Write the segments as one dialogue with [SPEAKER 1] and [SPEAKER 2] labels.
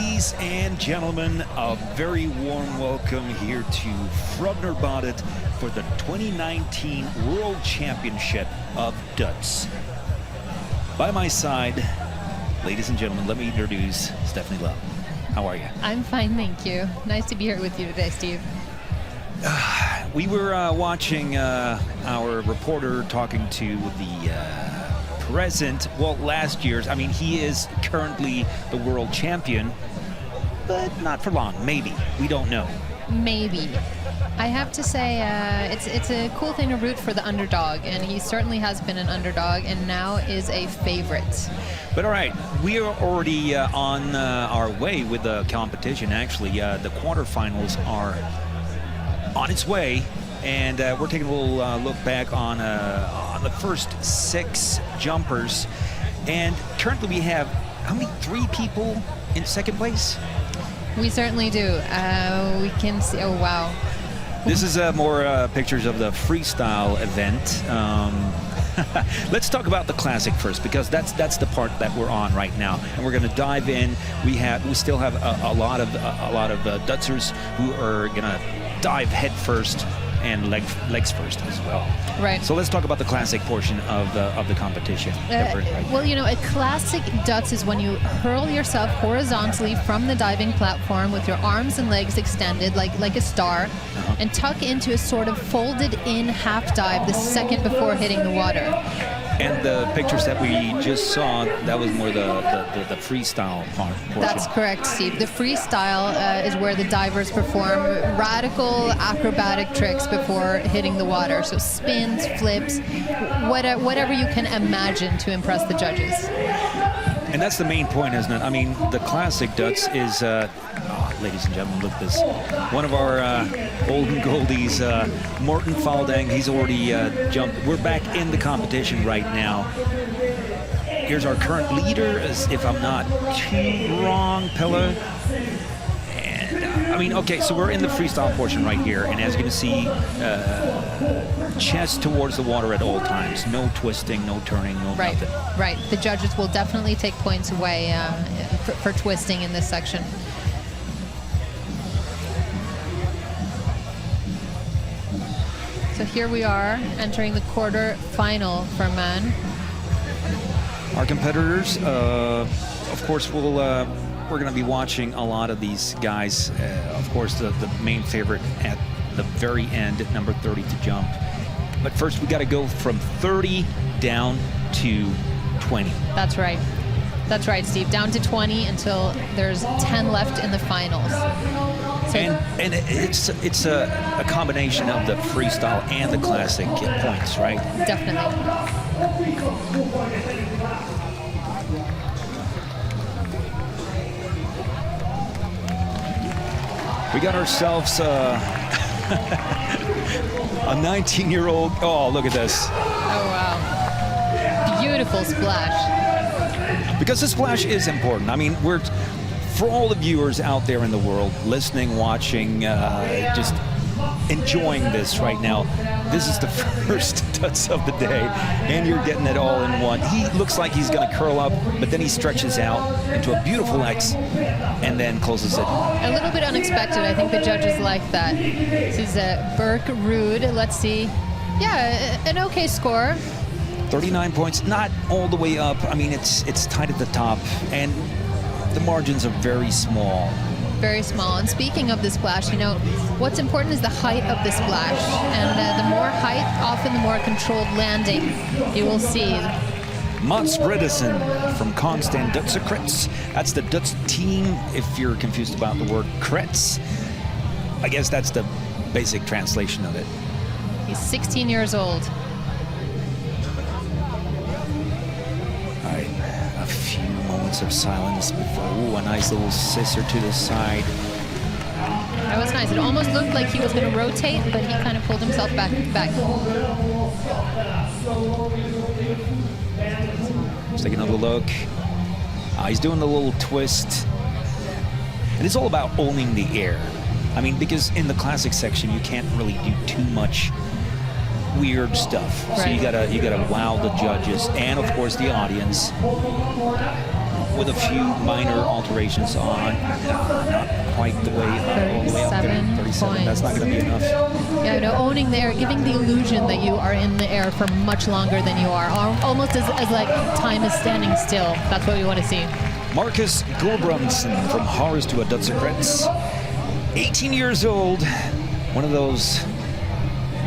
[SPEAKER 1] Ladies and gentlemen, a very warm welcome here to Frognerbadet for the 2019 World Championship of Døds. By my side, ladies and gentlemen, let me introduce Stephanie Love. How are you?
[SPEAKER 2] I'm fine, thank you. Nice to be here with you today, Steve.
[SPEAKER 1] We were watching our reporter talking to the present, well, last year's. I mean, he is currently the world champion, but not for long. Maybe. We don't know.
[SPEAKER 2] Maybe. I have to say, it's a cool thing to root for the underdog, and he certainly has been an underdog, and now is a favorite.
[SPEAKER 1] But all right, we are already on our way with the competition. Actually, the quarterfinals are on its way, and we're taking a little look back on the first 6 jumpers. And currently we have, how many, 3 people in second place?
[SPEAKER 2] We certainly do. We can see, oh wow.
[SPEAKER 1] This is more pictures of the freestyle event. Let's talk about the classic first, because that's the part that we're on right now, and we're going to dive in. We still have a lot of Dødsers who are going to dive head first and legs first as well.
[SPEAKER 2] Right.
[SPEAKER 1] So let's talk about the classic portion of the competition.
[SPEAKER 2] Well, you know, a classic Døds is when you hurl yourself horizontally from the diving platform with your arms and legs extended like a star, and tuck into a sort of folded in half dive the second before hitting the water.
[SPEAKER 1] And the pictures that we just saw, that was more the freestyle portion.
[SPEAKER 2] That's correct, Steve. The freestyle is where the divers perform radical acrobatic tricks before hitting the water. So spins, flips, whatever you can imagine to impress the judges.
[SPEAKER 1] And that's the main point, isn't it? I mean, the classic Døds is, ladies and gentlemen, look at this. One of our golden goldies, Morten Faldang, he's already jumped. We're back in the competition right now. Here's our current leader, if I'm not too wrong, Pella. And, I mean, okay, so we're in the freestyle portion right here, and as you can see, chest towards the water at all times. No twisting, no turning, no nothing.
[SPEAKER 2] Right. The judges will definitely take points away for twisting in this section. So here we are entering the quarter-final for men.
[SPEAKER 1] Our competitors, of course, we're going to be watching a lot of these guys. Of course, the main favorite at the very end, at number 30 to jump. But first, we got to go from 30 down to 20.
[SPEAKER 2] That's right. That's right, Steve. Down to 20 until there's 10 left in the finals. So
[SPEAKER 1] and it's a combination of the freestyle and the classic points, right?
[SPEAKER 2] Definitely.
[SPEAKER 1] We got ourselves a 19-year-old. Oh, look at this.
[SPEAKER 2] Oh, wow. Beautiful splash.
[SPEAKER 1] Because the splash is important. I mean, for all the viewers out there in the world, listening, watching, just enjoying this right now, this is the first Døds of the day, and you're getting it all in one. He looks like he's going to curl up, but then he stretches out into a beautiful X and then closes it.
[SPEAKER 2] A little bit unexpected. I think the judges like that. This is Berk Ruud. Let's see. Yeah, an okay score.
[SPEAKER 1] 39 points, not all the way up. I mean, it's tight at the top, and the margins are very small.
[SPEAKER 2] Very small. And speaking of the splash, you know, what's important is the height of the splash. And the more height, often the more controlled landing you will see.
[SPEAKER 1] Mats Bredesen from Konstant Dødse Krets. That's the Døds team, if you're confused about the word Krets. I guess that's the basic translation of it.
[SPEAKER 2] He's 16 years old.
[SPEAKER 1] All right, a few moments of silence before, ooh, a nice little scissor to the side.
[SPEAKER 2] That was nice. It almost looked like he was going to rotate, but he kind of pulled himself back.
[SPEAKER 1] Let's take another look. He's doing the little twist. And it's all about owning the air. I mean, because in the classic section, you can't really do too much weird stuff. Right. So you gotta wow the judges and, of course, the audience. with a few minor alterations on. Not quite the way all the way up there. 37. That's not going to be enough.
[SPEAKER 2] Yeah, no, owning the air, giving the illusion that you are in the air for much longer than you are, almost as like time is standing still. That's what we want to see.
[SPEAKER 1] Marcus Gulbrandsen from Horus to a Dødsing. 18 years old. One of those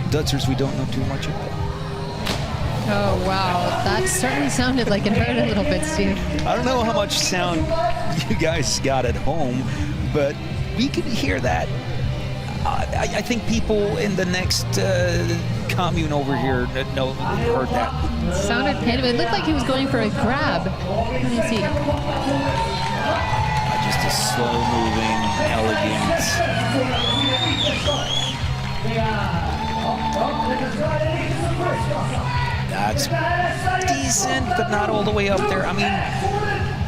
[SPEAKER 1] Dødsers we don't know too much about.
[SPEAKER 2] Oh, wow. That certainly sounded like it hurt a little bit, Steve.
[SPEAKER 1] I don't know how much sound you guys got at home, but we could hear that. I think people in the next commune over here heard that.
[SPEAKER 2] It sounded painful. It looked like he was going for a grab. Let me see.
[SPEAKER 1] Just a slow-moving, elegant. That's decent, but not all the way up there. I mean,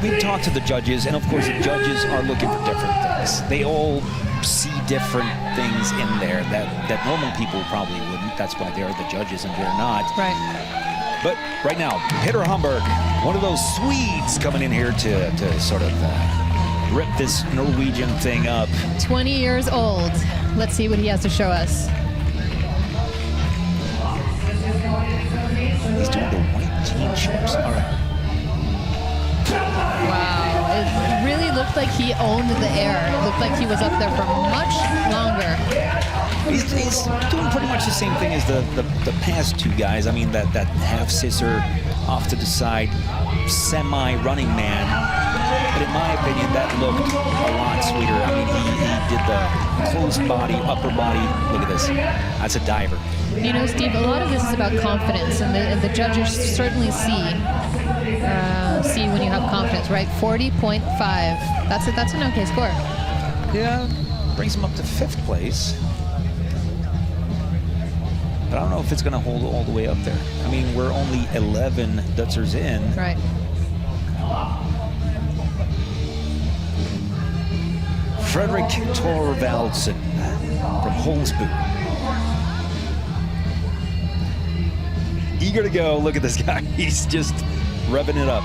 [SPEAKER 1] we've talked to the judges, and of course the judges are looking for different things. They all see different things in there that normal people probably wouldn't. That's why they're the judges and we're not.
[SPEAKER 2] Right.
[SPEAKER 1] But right now, Peter Hamburg, one of those Swedes coming in here to sort of rip this Norwegian thing up.
[SPEAKER 2] 20 years old. Let's see what he has to show us.
[SPEAKER 1] He's doing the white jean shorts. All right.
[SPEAKER 2] Wow. It really looked like he owned the air. It looked like he was up there for much longer.
[SPEAKER 1] He's doing pretty much the same thing as the past two guys. I mean, that half scissor off to the side, semi-running man. But in my opinion, that looked a lot sweeter. I mean, he did the closed body, upper body. Look at this. That's a diver.
[SPEAKER 2] You know, Steve, a lot of this is about confidence, and the judges certainly see when you have confidence, right? 40.5. That's an okay score.
[SPEAKER 1] Yeah, brings him up to 5th place. But I don't know if it's going to hold all the way up there. I mean, we're only 11 Dødsers in.
[SPEAKER 2] Right.
[SPEAKER 1] Fredrik Torvalds from Holsbu. Eager to go. Look at this guy. He's just revving it up.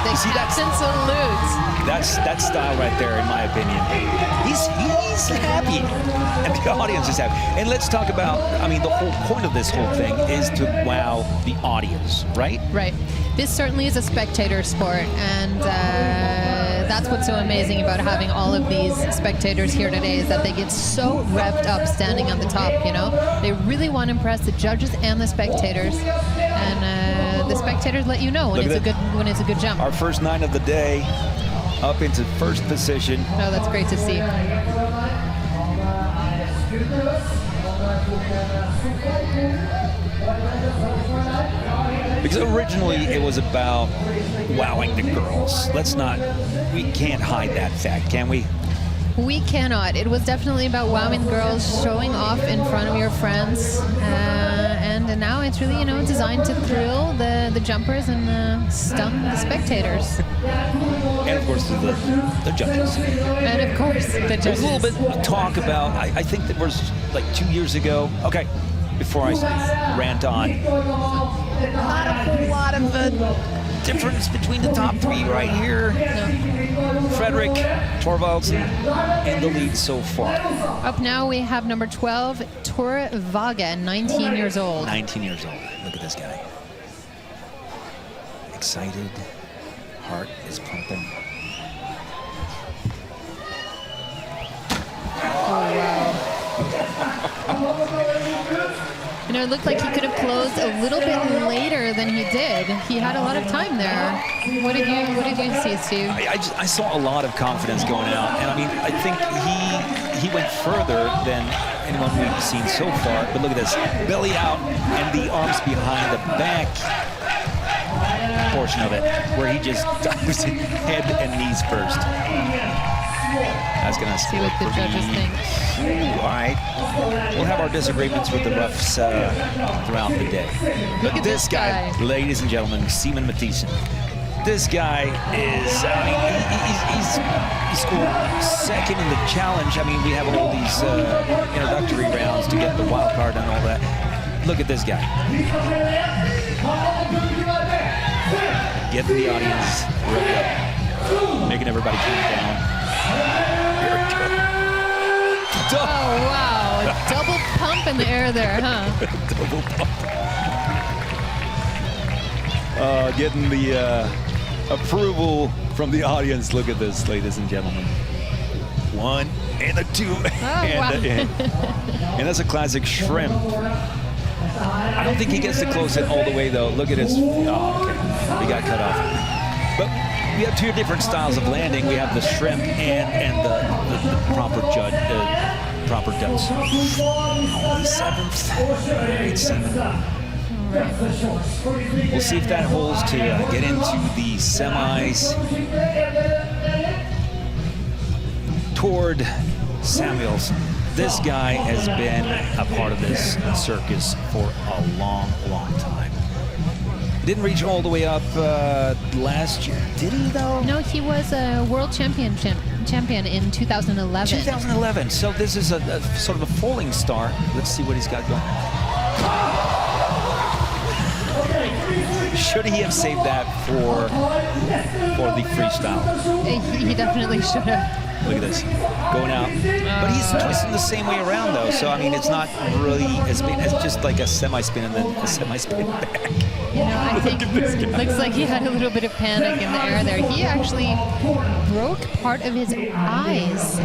[SPEAKER 2] The captain salutes.
[SPEAKER 1] That style right there, in my opinion. He's happy, and the audience is happy. And let's talk about, I mean, the whole point of this whole thing is to wow the audience, right?
[SPEAKER 2] Right. This certainly is a spectator sport, and that's what's so amazing about having all of these spectators here today, is that they get so revved up standing on the top, you know? They really want to impress the judges and the spectators, and the spectators let you know when it's a good jump.
[SPEAKER 1] Our first 9 of the day, up into 1st position.
[SPEAKER 2] Oh, that's great to see.
[SPEAKER 1] Because originally it was about wowing the girls. We can't hide that fact, can we?
[SPEAKER 2] We cannot. It was definitely about wowing girls, showing off in front of your friends, and now it's really, you know, designed to thrill the jumpers and stun the spectators.
[SPEAKER 1] And of course the judges.
[SPEAKER 2] And of course the judges.
[SPEAKER 1] There's a little bit of talk about, I think that was like 2 years ago. Okay, before I rant on. Not a whole lot of difference between the top 3 right here.
[SPEAKER 2] No.
[SPEAKER 1] Fredrik Torvalds in the lead so far.
[SPEAKER 2] Up now we have number 12, Tor Vaga, 19 years old.
[SPEAKER 1] 19 years old. Look at this guy. Excited. Heart is pumping.
[SPEAKER 2] Oh, wow. You know, it looked like he could have closed a little bit later than he did. He had a lot of time there. What did you see, Steve?
[SPEAKER 1] I saw a lot of confidence going out, and I mean, I think he went further than anyone we've seen so far. But look at this, belly out and the arms behind the back portion of it, where he just dives head and knees first. That's gonna
[SPEAKER 2] see what the judges think.
[SPEAKER 1] All right, we'll have our disagreements with the refs throughout the day.
[SPEAKER 2] Look at this guy,
[SPEAKER 1] ladies and gentlemen, Simen Mathisen. This guy is, I mean, he scored 2nd in the challenge. I mean, we have all these introductory rounds to get the wild card and all that. Look at this guy. getting the audience riled up, making everybody count down. Here it goes.
[SPEAKER 2] Oh, wow. A double pump in the air there, huh?
[SPEAKER 1] Double pump. Getting the approval from the audience. Look at this, ladies and gentlemen. 1 and a 2. And that's a classic shrimp. I don't think he gets to close it all the way, though. Look at his. Oh, okay. He got cut off. But we have 2 different styles of landing. We have the shrimp and the proper judge, proper Døds. 7th. Great seaman. We'll see if that holds to get into the semis toward Samuelson. This guy has been a part of this circus for a long, long time. Didn't reach all the way up last year, did he though?
[SPEAKER 2] No, he was a world champion in 2011.
[SPEAKER 1] 2011. So this is a sort of a falling star. Let's see what he's got going. Should he have saved that for the freestyle?
[SPEAKER 2] He definitely should have.
[SPEAKER 1] Look at this, going out. But he's twisting the same way around, though. So, I mean, it's not really as big. It's just like a semi-spin and then a semi-spin back.
[SPEAKER 2] You know, I think it looks like he had a little bit of panic in the air there. He actually broke part of his eyes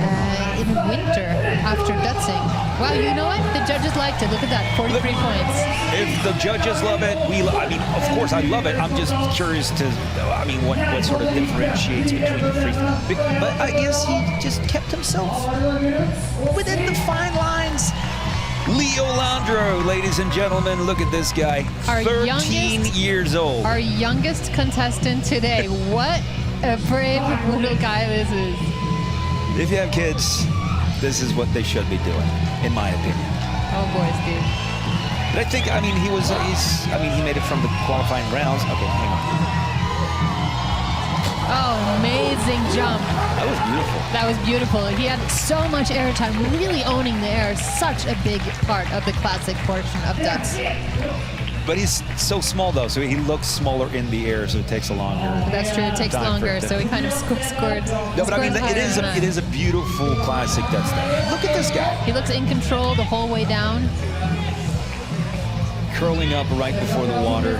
[SPEAKER 2] in winter after Dødsing. Wow, you know what? The judges liked it. Look at that, 43 points.
[SPEAKER 1] If the judges love it, I mean, of course I love it. I'm just curious to, I mean, what sort of differentiates between the freestyle. But I guess he just kept himself within the fine lines. Leo Landro, ladies and gentlemen, look at this guy. 13 years old.
[SPEAKER 2] Our youngest contestant today. What a brave little guy this is.
[SPEAKER 1] If you have kids, this is what they should be doing, in my opinion.
[SPEAKER 2] Oh boy, Steve.
[SPEAKER 1] But I think, I mean, he made it from the qualifying rounds. Okay, hang on.
[SPEAKER 2] Oh, amazing jump.
[SPEAKER 1] That was beautiful.
[SPEAKER 2] That was beautiful. He had so much airtime, really owning the air. Such a big part of the classic portion of Døds.
[SPEAKER 1] But he's so small, though, so he looks smaller in the air, so it takes a longer.
[SPEAKER 2] That's true. It takes longer, so he kind of scored.
[SPEAKER 1] No, but I mean, it is a beautiful classic Døds thing. Look at this guy.
[SPEAKER 2] He looks in control the whole way down.
[SPEAKER 1] Curling up right before the water.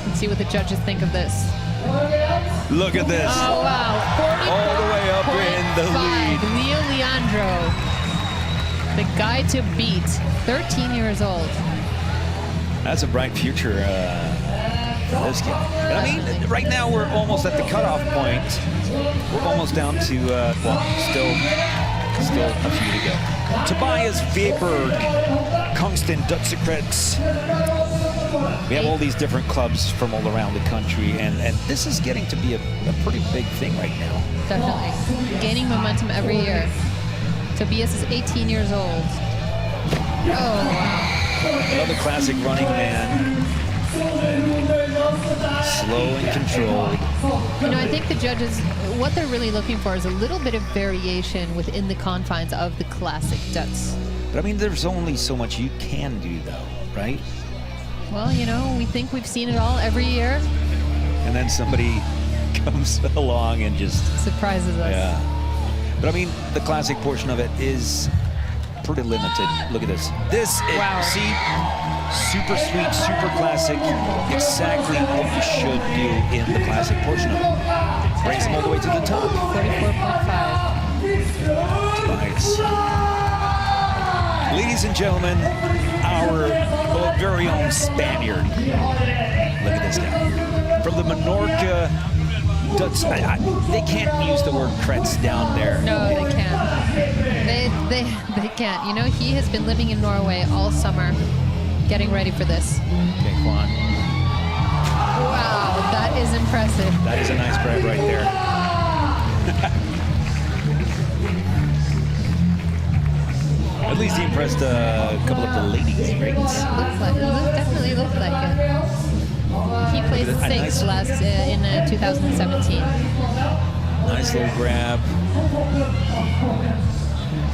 [SPEAKER 2] Let's see what the judges think of this.
[SPEAKER 1] Look at this.
[SPEAKER 2] Oh, wow.
[SPEAKER 1] All the way up in the lead.
[SPEAKER 2] Leo Leandro, the guy to beat, 13 years old.
[SPEAKER 1] That's a bright future for this guy. And I mean, right now we're almost at the cutoff point. We're almost down to, well, still a few to go. Tobias Weberg, Kongsten Dødsekrets. We have all these different clubs from all around the country, and this is getting to be a pretty big thing right now.
[SPEAKER 2] Definitely. Gaining momentum every year. Tobias is 18 years old. Oh, wow.
[SPEAKER 1] Another classic running man. Slow and controlled.
[SPEAKER 2] You know, I think the judges, what they're really looking for is a little bit of variation within the confines of the classic Døds.
[SPEAKER 1] But I mean, there's only so much you can do, though, right?
[SPEAKER 2] Well, you know, we think we've seen it all every year.
[SPEAKER 1] And then somebody comes along and just
[SPEAKER 2] surprises us.
[SPEAKER 1] Yeah. But I mean, the classic portion of it is pretty limited. Look at this. This is,
[SPEAKER 2] wow.
[SPEAKER 1] See, super sweet, super classic, exactly what you should do in the classic portion of it. Brings them all the way to the top.
[SPEAKER 2] 44.5.
[SPEAKER 1] Nice. Ladies and gentlemen, our very own Spaniard. Look at this guy. From the Menorca Døds. They can't use the word Kretz down there.
[SPEAKER 2] No, they can't. They can't. You know, he has been living in Norway all summer, getting ready for this.
[SPEAKER 1] Okay, Juan.
[SPEAKER 2] Wow, that is impressive.
[SPEAKER 1] That is a nice grab right there. At least he impressed a couple of the ladies, right?
[SPEAKER 2] Definitely looked like it. He placed sixth last in 2017.
[SPEAKER 1] Nice little grab.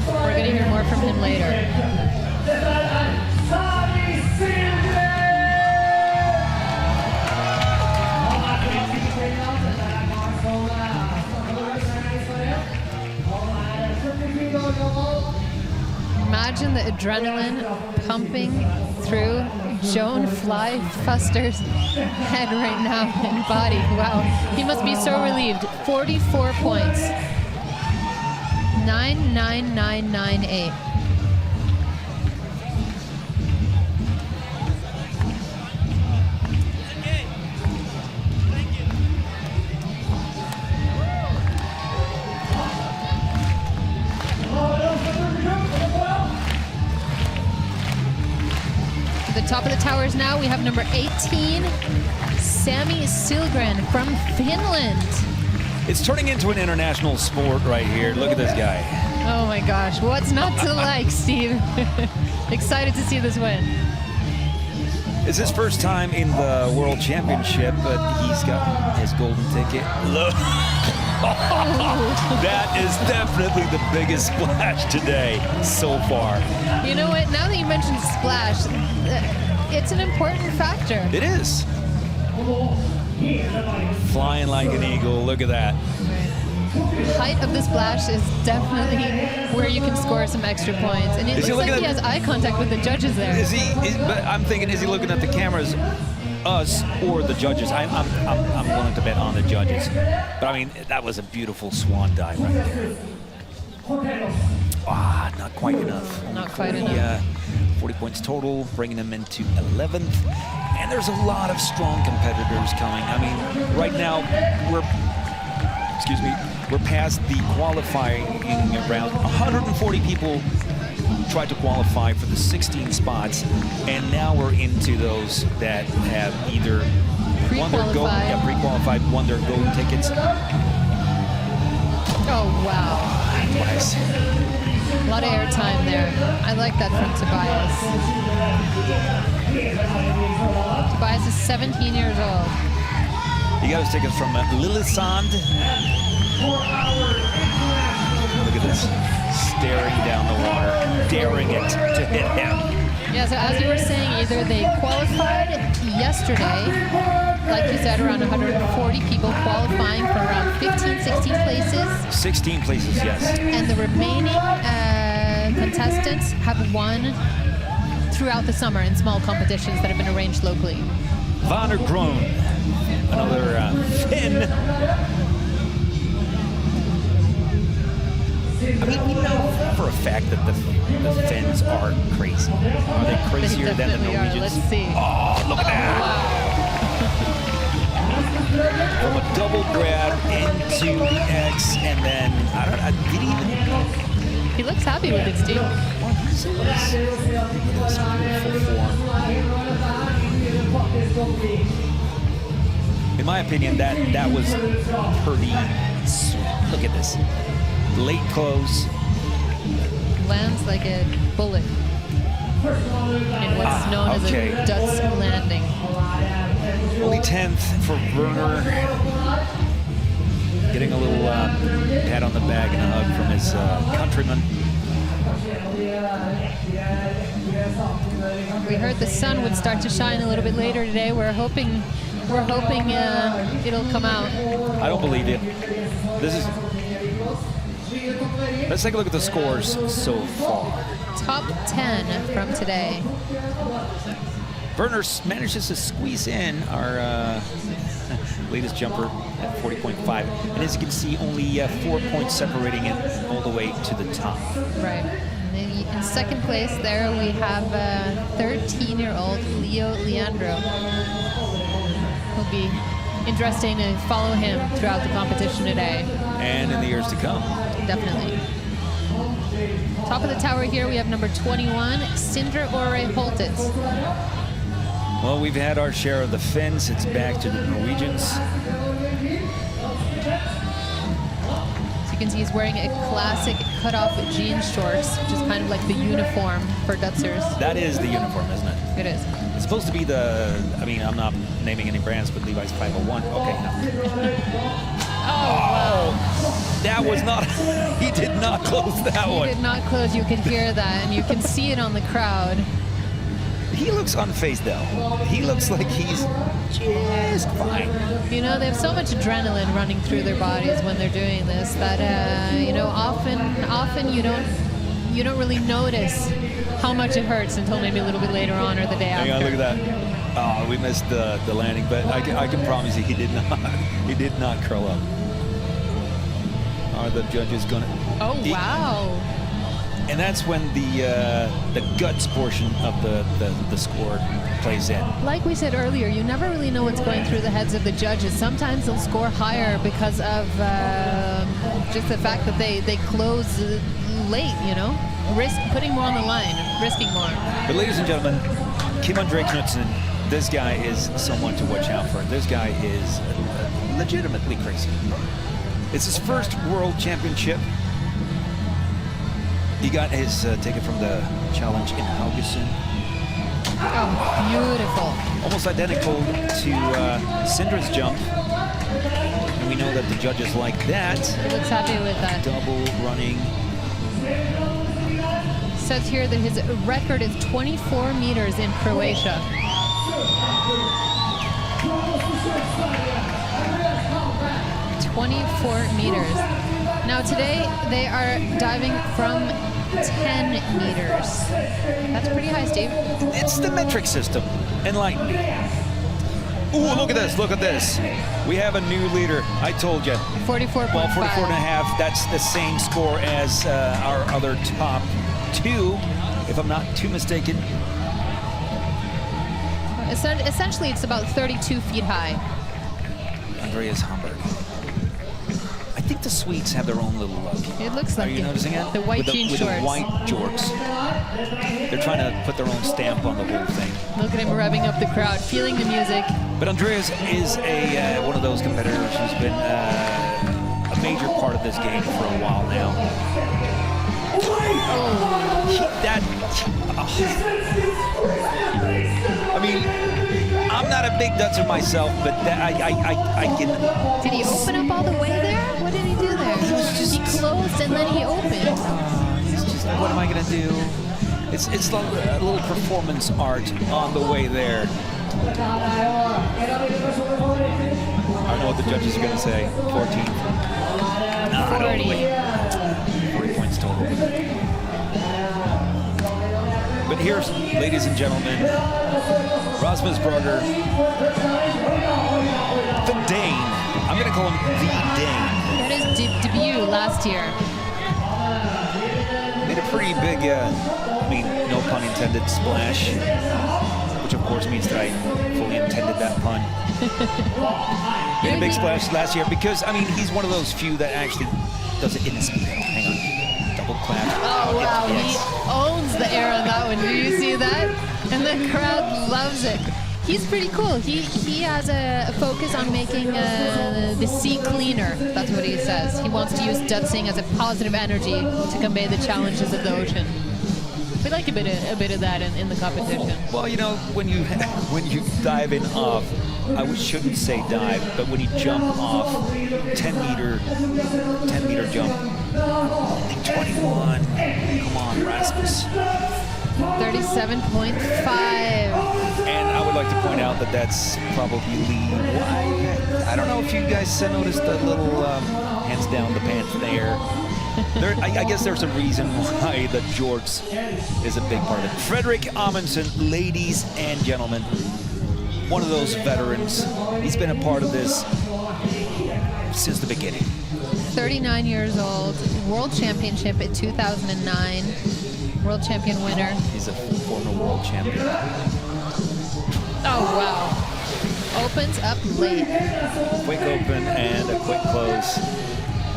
[SPEAKER 2] We're going to hear more from him later. imagine the adrenaline pumping through Joan Flyfuster's head right now and body. Wow, he must be so relieved. 44 points. 99998. To the top of the towers now, we have number 18, Sami Silgren from Finland.
[SPEAKER 1] It's turning into an international sport right here. Look at this guy.
[SPEAKER 2] Oh my gosh, what's not to like, Steve? Excited to see this win.
[SPEAKER 1] It's his first time in the World Championship, but he's got his golden ticket. Look. That is definitely the biggest splash today so far.
[SPEAKER 2] You know what? Now that you mentioned splash, it's an important factor.
[SPEAKER 1] It is. Flying like an eagle. Look at that.
[SPEAKER 2] Height of the splash is definitely where you can score some extra points. And it looks like he has eye contact with the judges there.
[SPEAKER 1] But I'm thinking, is he looking at the cameras, us, or the judges? I'm willing to bet on the judges. But I mean, that was a beautiful swan dive right there. Not quite enough.
[SPEAKER 2] Not quite enough.
[SPEAKER 1] 40 points total, bringing them into 11th. And there's a lot of strong competitors coming. I mean, right now, we're past the qualifying round. 140 people tried to qualify for the 16 spots, and now we're into those that have either won their pre-qualified, won their golden tickets.
[SPEAKER 2] Oh, wow.
[SPEAKER 1] Twice.
[SPEAKER 2] A lot of airtime there. I like that from Tobias. Tobias is 17 years old.
[SPEAKER 1] He got his tickets from Lillesand. Look at this. Staring down the water, daring it to hit him.
[SPEAKER 2] Yeah, so as you were saying, either they qualified yesterday, like you said, around 140 people qualifying for around 15, 16 places. 16
[SPEAKER 1] places, yes.
[SPEAKER 2] And the remaining contestants have won throughout the summer in small competitions that have been arranged locally.
[SPEAKER 1] Vanner Groen, another Finn. I mean, we know for a fact that the Finns are crazy. Are they crazier than the Norwegians?
[SPEAKER 2] Let's see.
[SPEAKER 1] Oh, look at that! From a double grab into the X, and then did he even?
[SPEAKER 2] He looks happy with it, Steve.
[SPEAKER 1] In my opinion, that was pretty sweet. Look at this. Late close.
[SPEAKER 2] Lands like a bullet in what's known as a Døds landing.
[SPEAKER 1] Only 10th for Werner. Getting a little pat on the back and a hug from his countryman.
[SPEAKER 2] We heard the sun would start to shine a little bit later today. We're hoping it'll come out.
[SPEAKER 1] I don't believe you. Let's take a look at the scores so far.
[SPEAKER 2] Top 10 from today.
[SPEAKER 1] Werner manages to squeeze in our latest jumper at 40.5. And as you can see, only 4 points separating it all the way to the top.
[SPEAKER 2] Right. And in second place there, we have 13-year-old Leo Leandro. It'll be interesting to follow him throughout the competition today.
[SPEAKER 1] And in the years to come.
[SPEAKER 2] Definitely. Top of the tower here, we have number 21, Sindre Ore Holtet.
[SPEAKER 1] Well, we've had our share of the Finns. It's back to the Norwegians.
[SPEAKER 2] So you can see he's wearing a classic cut-off jean shorts, which is kind of like the uniform for Dødsers.
[SPEAKER 1] That is the uniform, isn't it?
[SPEAKER 2] It is.
[SPEAKER 1] It's supposed to be I'm not naming any brands, but Levi's 501. Okay, no.
[SPEAKER 2] Oh,
[SPEAKER 1] that was not, he did not close that one.
[SPEAKER 2] He did not close, you can hear that, and you can see it on the crowd.
[SPEAKER 1] He looks unfazed though. He looks like he's just fine.
[SPEAKER 2] You know, they have so much adrenaline running through their bodies when they're doing this that, you know, often you don't really notice how much it hurts until maybe a little bit later on or the day after.
[SPEAKER 1] Hang on, look at that. Oh, we missed the landing, but I can promise you he did not curl up. Are the judges gonna?
[SPEAKER 2] Oh, wow.
[SPEAKER 1] And that's when the guts portion of the score plays in.
[SPEAKER 2] Like we said earlier, you never really know what's going through the heads of the judges. Sometimes they'll score higher because of just the fact that they close late, you know? Putting more on the line, risking more.
[SPEAKER 1] But ladies and gentlemen, Kim André Knudsen, this guy is someone to watch out for. This guy is legitimately crazy. It's his first world championship. He got his ticket from the challenge in Haugesund.
[SPEAKER 2] Oh, beautiful.
[SPEAKER 1] Almost identical to Sindra's jump. And we know that the judges like that.
[SPEAKER 2] He looks happy with that.
[SPEAKER 1] Double running.
[SPEAKER 2] Says here that his record is 24 meters in Croatia. meters. Now today they are diving from 10 meters. That's pretty high, Steve.
[SPEAKER 1] It's the metric system. Enlighten me. Ooh, look at this, look at this. We have a new leader, I told you.
[SPEAKER 2] 44.5.
[SPEAKER 1] Well, 44 and a half, that's the same score as our other top two, if I'm not too mistaken.
[SPEAKER 2] Essentially, it's about 32 feet high.
[SPEAKER 1] Andreas Hamburg. I think the Swedes have their own little look.
[SPEAKER 2] It looks like
[SPEAKER 1] Are you noticing it?
[SPEAKER 2] The white jean
[SPEAKER 1] with
[SPEAKER 2] shorts.
[SPEAKER 1] the white jorts. They're trying to put their own stamp on the whole thing.
[SPEAKER 2] Look at him revving up the crowd, feeling the music.
[SPEAKER 1] But Andreas is one of those competitors who's been a major part of this game for a while now. I mean, I'm not a big Dutzer myself, but I can.
[SPEAKER 2] Did he open up all the way there? What did he do there? He closed and then he opened.
[SPEAKER 1] It's just, what am I gonna do? It's like a little performance art on the way there. I don't know what the judges are gonna say. 14. No,
[SPEAKER 2] 40.
[SPEAKER 1] 40 points total. But here's, ladies and gentlemen, Rasmus Brugger, the Dane. I'm going to call him the Dane.
[SPEAKER 2] That is debut last year.
[SPEAKER 1] Made a pretty big, I mean, no pun intended, splash, which of course means that I fully intended that pun. Made a big splash last year because, I mean, he's one of those few that actually does it in the speedo. Hang on. Double clap.
[SPEAKER 2] Oh, wow. He owns the air on that one. Do you see that? And the crowd loves it. He's pretty cool. He has a focus on making the sea cleaner. That's what he says. He wants to use Dødsing as a positive energy to convey the challenges of the ocean. We like a bit of that in the competition.
[SPEAKER 1] Well, you know, when you dive in off, I shouldn't say dive, but when you jump off 10 meter jump, only 21. Come on, Rasmus.
[SPEAKER 2] 37.5.
[SPEAKER 1] And I would like to point out that that's probably why. I don't know if you guys noticed the little hands down the pants there. I guess there's a reason why the jorts is a big part of it. Fredrik Amundsen, ladies and gentlemen, one of those veterans. He's been a part of this since the beginning.
[SPEAKER 2] 39 years old, world championship in 2009, world champion winner.
[SPEAKER 1] He's a former world champion.
[SPEAKER 2] Oh, wow. Opens up late.
[SPEAKER 1] Quick open and a quick close.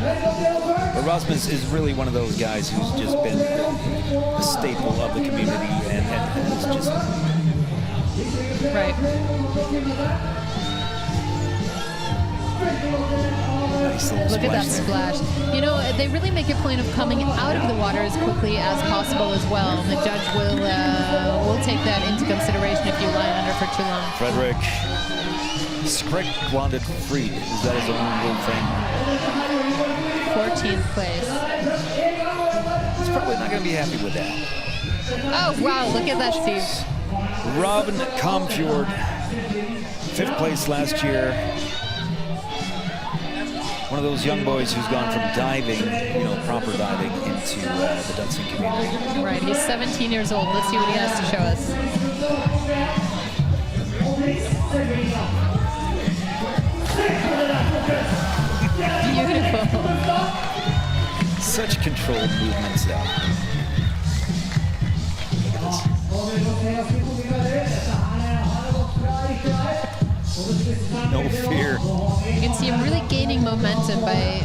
[SPEAKER 1] But Rasmus is really one of those guys who's just been a staple of the community and is just...
[SPEAKER 2] Right.
[SPEAKER 1] Nice little
[SPEAKER 2] Look at that
[SPEAKER 1] splash there.
[SPEAKER 2] splash. You know, they really make a point of coming out of the water as quickly as possible as well. And the judge will take that into consideration if you lie under for too long.
[SPEAKER 1] Fredrik Skrik blonded free. Is that his own little thing?
[SPEAKER 2] 14th place.
[SPEAKER 1] He's probably not going to be happy with that.
[SPEAKER 2] Oh, wow. Look at that, Steve.
[SPEAKER 1] Robin Comfjord, 5th place last year. One One of those young boys who's gone from diving, you know, proper diving, into the Dødsing community.
[SPEAKER 2] Right, he's 17 years old. Let's see what he has to show us. Beautiful.
[SPEAKER 1] Such controlled movements, though. No fear.
[SPEAKER 2] You can see him really gaining momentum by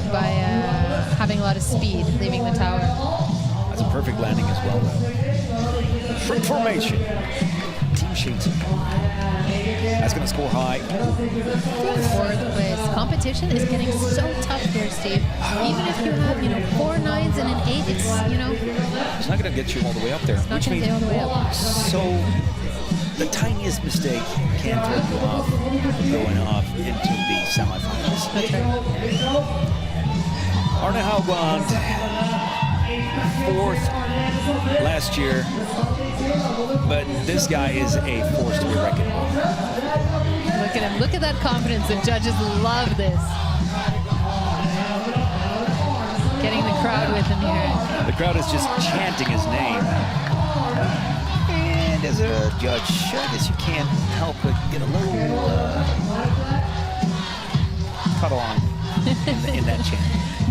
[SPEAKER 2] having a lot of speed, leaving the tower.
[SPEAKER 1] That's a perfect landing as well, though. Shrimp formation. Team sheets. That's going to score high.
[SPEAKER 2] Fourth place. Competition is getting so tough here, Steve. Even if you have, you know, 4 9s and an 8, it's, you know,
[SPEAKER 1] it's not going to get you all the way up there.
[SPEAKER 2] It's not going to get all the way up.
[SPEAKER 1] So the tiniest mistake can throw you off going off into the semifinals.
[SPEAKER 2] That's right.
[SPEAKER 1] Arne Haugland, 4th last year, but this guy is a force to be reckoned with.
[SPEAKER 2] Look at him. Look at that confidence. The judges love this. Getting the crowd with him here.
[SPEAKER 1] The crowd is just chanting his name. And as a judge, I guess you can't help but get a little caught on in that chant.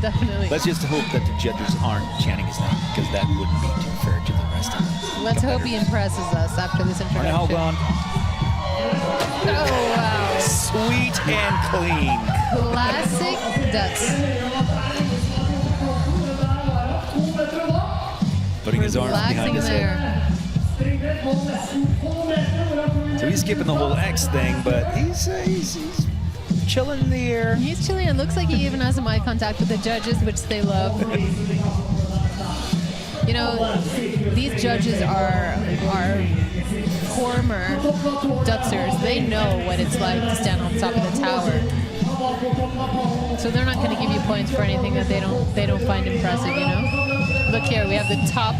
[SPEAKER 2] Definitely.
[SPEAKER 1] Let's just hope that the judges aren't chanting his name, because that wouldn't be too fair to the rest of them.
[SPEAKER 2] Let's hope he impresses us after this
[SPEAKER 1] Arne
[SPEAKER 2] introduction.
[SPEAKER 1] Haugland.
[SPEAKER 2] Oh, wow.
[SPEAKER 1] Sweet and clean.
[SPEAKER 2] Classic Døds.
[SPEAKER 1] Putting his arms behind his head. So he's skipping the whole X thing, but he's chilling in the air.
[SPEAKER 2] He's chilling. It looks like he even has some eye contact with the judges, which they love. You know, these judges are former Dødsers. They know what it's like to stand on top of the tower. So they're not going to give you points for anything that they don't find impressive, you know? Look here, we have the top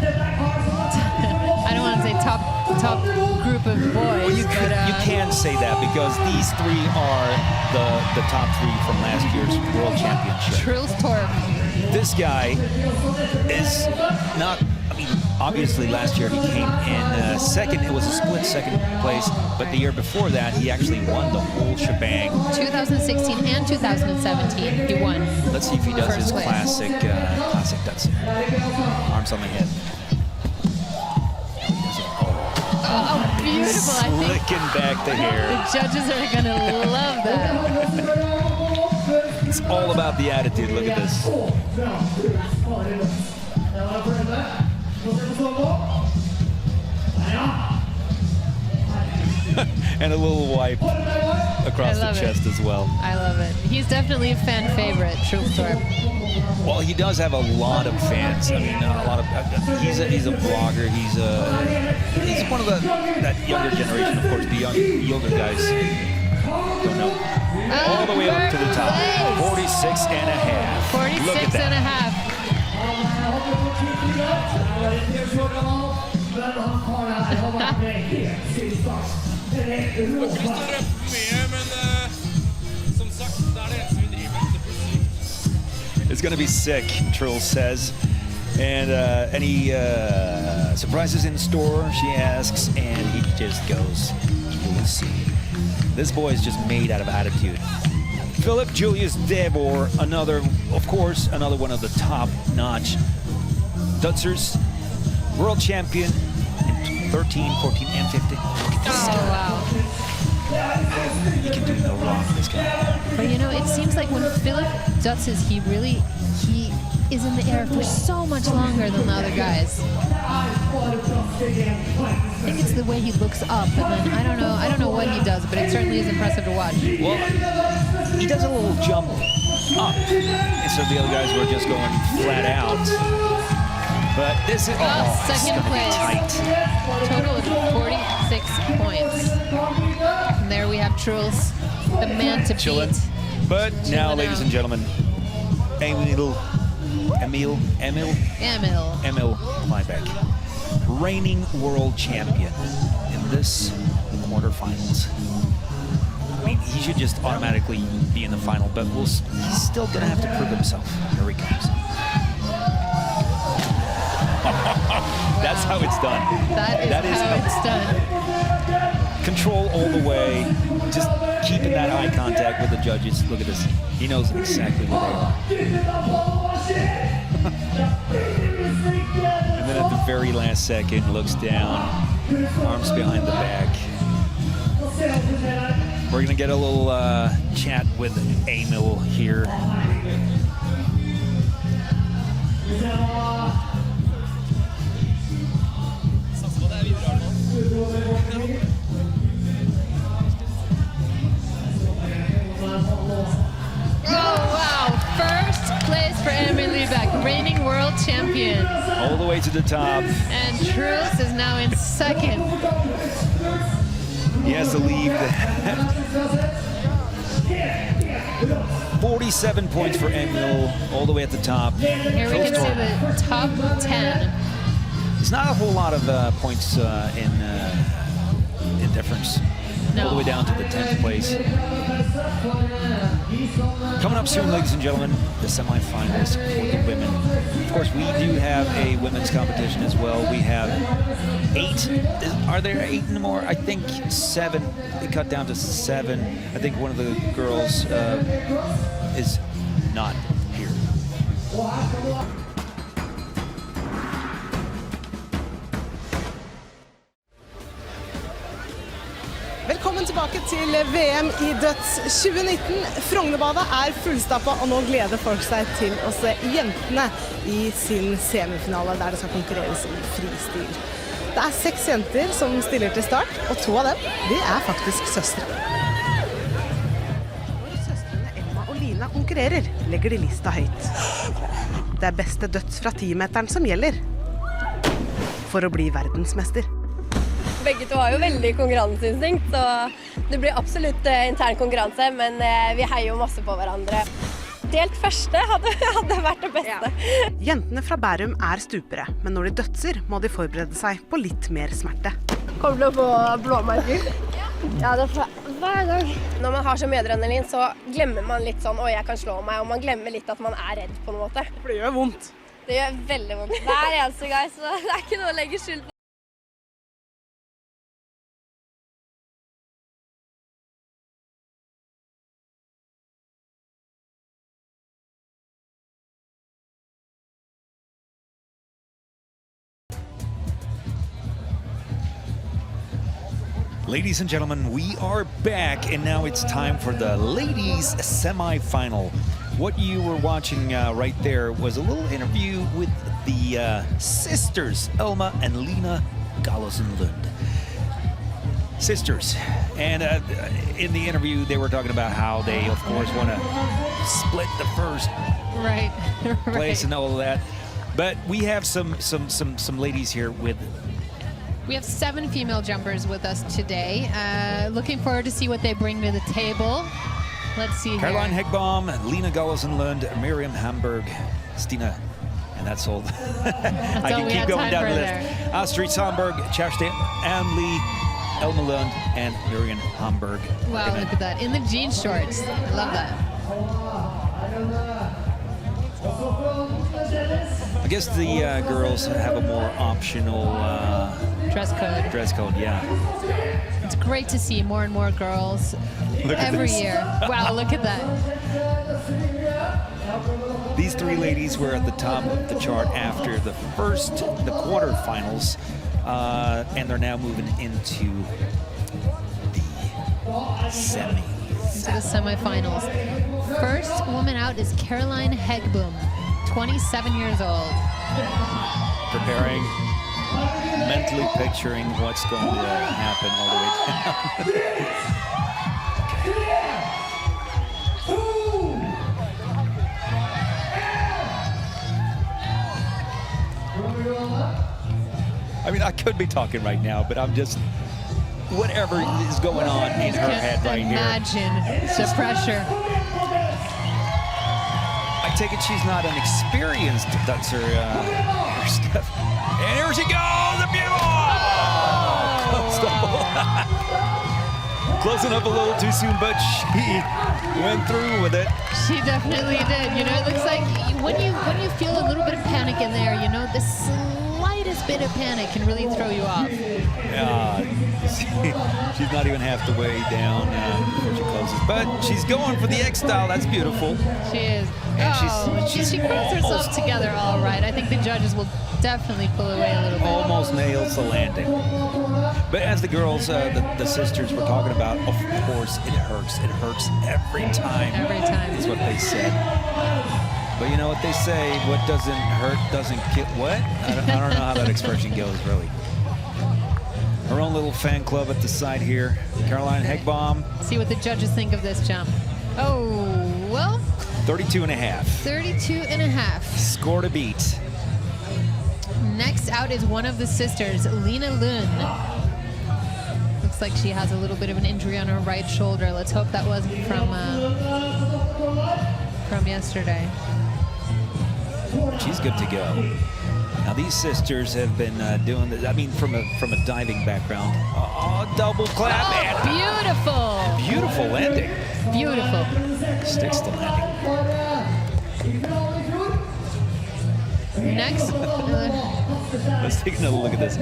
[SPEAKER 2] I don't want to say top group of boys.
[SPEAKER 1] Well, you can say that, because these 3 are the top 3 from last year's World Championship.
[SPEAKER 2] Truls Torp.
[SPEAKER 1] This guy is not, I mean, obviously last year he came in second. It was a split second place, but the year before that he actually won the whole shebang.
[SPEAKER 2] 2016 and 2017 he won.
[SPEAKER 1] Let's see if he does his classic Døds. Arms on the head.
[SPEAKER 2] Oh, beautiful. I think
[SPEAKER 1] Slicking back the hair.
[SPEAKER 2] the judges are going to love that.
[SPEAKER 1] It's all about the attitude. Look at this. And a little wipe across the chest as well.
[SPEAKER 2] I love it. He's definitely a fan favorite, Truls Torp.
[SPEAKER 1] Well, he does have a lot of fans. I mean, a lot of. He's a vlogger. He's one of that younger generation, of course. The younger guys don't know. All the way up to the top. 46 and a half.
[SPEAKER 2] 46 and a half.
[SPEAKER 1] It's going to be sick, Truls says. And any surprises in store, she asks, and he just goes, you will see. This boy is just made out of attitude. Philip Julius Devor, another one of the top-notch Dødsers, world champion in 13, 14, and 15.
[SPEAKER 2] Oh, wow.
[SPEAKER 1] You can do no wrong with this guy.
[SPEAKER 2] But you know, it seems like when Philip Dødses, he is in the air for so much longer than the other guys. I think it's the way he looks up, and then I don't know what he does, but it certainly is impressive to watch.
[SPEAKER 1] Well, he does a little jump up, instead of the other guys who are just going flat out. But this is
[SPEAKER 2] second place.
[SPEAKER 1] Tight.
[SPEAKER 2] Total of 46 points. And there we have Truls, the man to beat.
[SPEAKER 1] But now, ladies and gentlemen, Emil Kleibeck, reigning world champion in this quarterfinals. I mean, he should just automatically be in the final, but he's still going to have to prove himself. Here he comes. That's how it's done.
[SPEAKER 2] That is how it's done.
[SPEAKER 1] Control all the way, just keeping that eye contact with the judges. Look at this. He knows exactly where they are. And then at the very last second, looks down, arms behind the back. We're gonna get a little chat with Emil here.
[SPEAKER 2] Reigning world champion.
[SPEAKER 1] All the way to the top.
[SPEAKER 2] And Truls is now in second.
[SPEAKER 1] He has to leave. 47 points for Emil, all the way at the top.
[SPEAKER 2] Here we can see the top 10.
[SPEAKER 1] It's not a whole lot of points in difference.
[SPEAKER 2] No.
[SPEAKER 1] All the way down to the 10th place. Coming up soon, ladies and gentlemen, the semifinals for the women. Of course, we do have a women's competition as well. We have 8. Are there 8 anymore? I think 7. They cut down to 7. I think one of the girls is not here.
[SPEAKER 3] Velkommen tilbake til VM i Døds 2019. Frognerbadet er fullstappa, og nå gleder folk seg til å se jentene i sin semifinale, der det skal konkurreres i fristil. Det er 6 jenter som stiller til start, og 2 av dem, de er faktisk søstre. Når søstrene Emma og Lina konkurrerer, legger de lista høyt. Det er beste døds fra 10-meteren som gjelder for å bli verdensmester.
[SPEAKER 4] Begge to har jo veldig konkurranseinstinkt, så det blir absolutt intern konkurranse, men vi heier jo masse på hverandre. Delt første hadde vært det beste.
[SPEAKER 3] Ja. Jentene fra Bærum er stupere, men når de dødser må de forberede seg på litt mer smerte.
[SPEAKER 4] Kommer du til å få blåmerker? Ja, det får jeg hver gang. Når man har så mye adrenalin, så glemmer man litt sånn, oi, jeg kan slå meg, og man glemmer litt at man er redd på en måte.
[SPEAKER 3] For det gjør vondt.
[SPEAKER 4] Det gjør veldig vondt. Hver eneste gang, så det er ikke noe å legge skyld på.
[SPEAKER 1] Ladies and gentlemen, we are back, and now it's time for the ladies' semi-final. What you were watching right there was a little interview with the sisters, Elma and Lina Gallosen-Lund. Sisters. And in the interview, they were talking about how they, of course, want to split the first place and all of that. But we have some ladies here with...
[SPEAKER 2] We have 7 female jumpers with us today. Looking forward to see what they bring to the table. Let's see
[SPEAKER 1] Caroline
[SPEAKER 2] here.
[SPEAKER 1] Hegbaum, Lina Gallosen-Lund, Miriam Hamburg, Stina, and that's all. I can keep going down the list. Astrid Sandberg, Kjersti Anli, Elma Lund, and Miriam Hamburg.
[SPEAKER 2] Wow, look at that. In the jean shorts. I love that.
[SPEAKER 1] I guess the girls have a more optional
[SPEAKER 2] dress code.
[SPEAKER 1] Dress code, yeah.
[SPEAKER 2] It's great to see more and more girls every year. Wow, look at that.
[SPEAKER 1] These 3 ladies were at the top of the chart after the quarterfinals, and they're now moving into the semis.
[SPEAKER 2] Into the semifinals. First woman out is Caroline Hegbaum, 27 years old.
[SPEAKER 1] Preparing, mentally picturing what's going to happen all the way down. I mean, I could be talking right now, but I'm just, whatever is going on in her head right here.
[SPEAKER 2] Imagine the pressure.
[SPEAKER 1] I take it she's not an experienced Dutzer her stuff. And here she goes, the beautiful! Closing up a little too soon, but she went through with it.
[SPEAKER 2] She definitely did. You know, it looks like when you feel a little bit of panic in there, you know, the slightest bit of panic can really throw you off.
[SPEAKER 1] Yeah, she's not even half the way down before she closes, but she's going for the X style. That's beautiful.
[SPEAKER 2] She is.
[SPEAKER 1] And
[SPEAKER 2] she pulls herself together all right. I think the judges will definitely pull away a little bit.
[SPEAKER 1] Almost nails the landing. But as the girls, the sisters were talking about, of course it hurts. It hurts every time.
[SPEAKER 2] Every time.
[SPEAKER 1] Is what they said. But you know what they say, what doesn't hurt doesn't kill. What? I don't know how that expression goes, really. Her own little fan club at the side here. Caroline Hegbaum.
[SPEAKER 2] See what the judges think of this jump. Oh, well.
[SPEAKER 1] 32 and a half.
[SPEAKER 2] 32 and a half.
[SPEAKER 1] Score to beat.
[SPEAKER 2] Next out is one of the sisters, Lena Lund. Looks like she has a little bit of an injury on her right shoulder. Let's hope that wasn't from yesterday.
[SPEAKER 1] She's good to go. Now these sisters have been doing this, I mean, from a diving background. Oh, double clap.
[SPEAKER 2] Oh, beautiful.
[SPEAKER 1] Beautiful landing.
[SPEAKER 2] Beautiful.
[SPEAKER 1] Sticks the landing.
[SPEAKER 2] Next.
[SPEAKER 1] Let's take another look at this.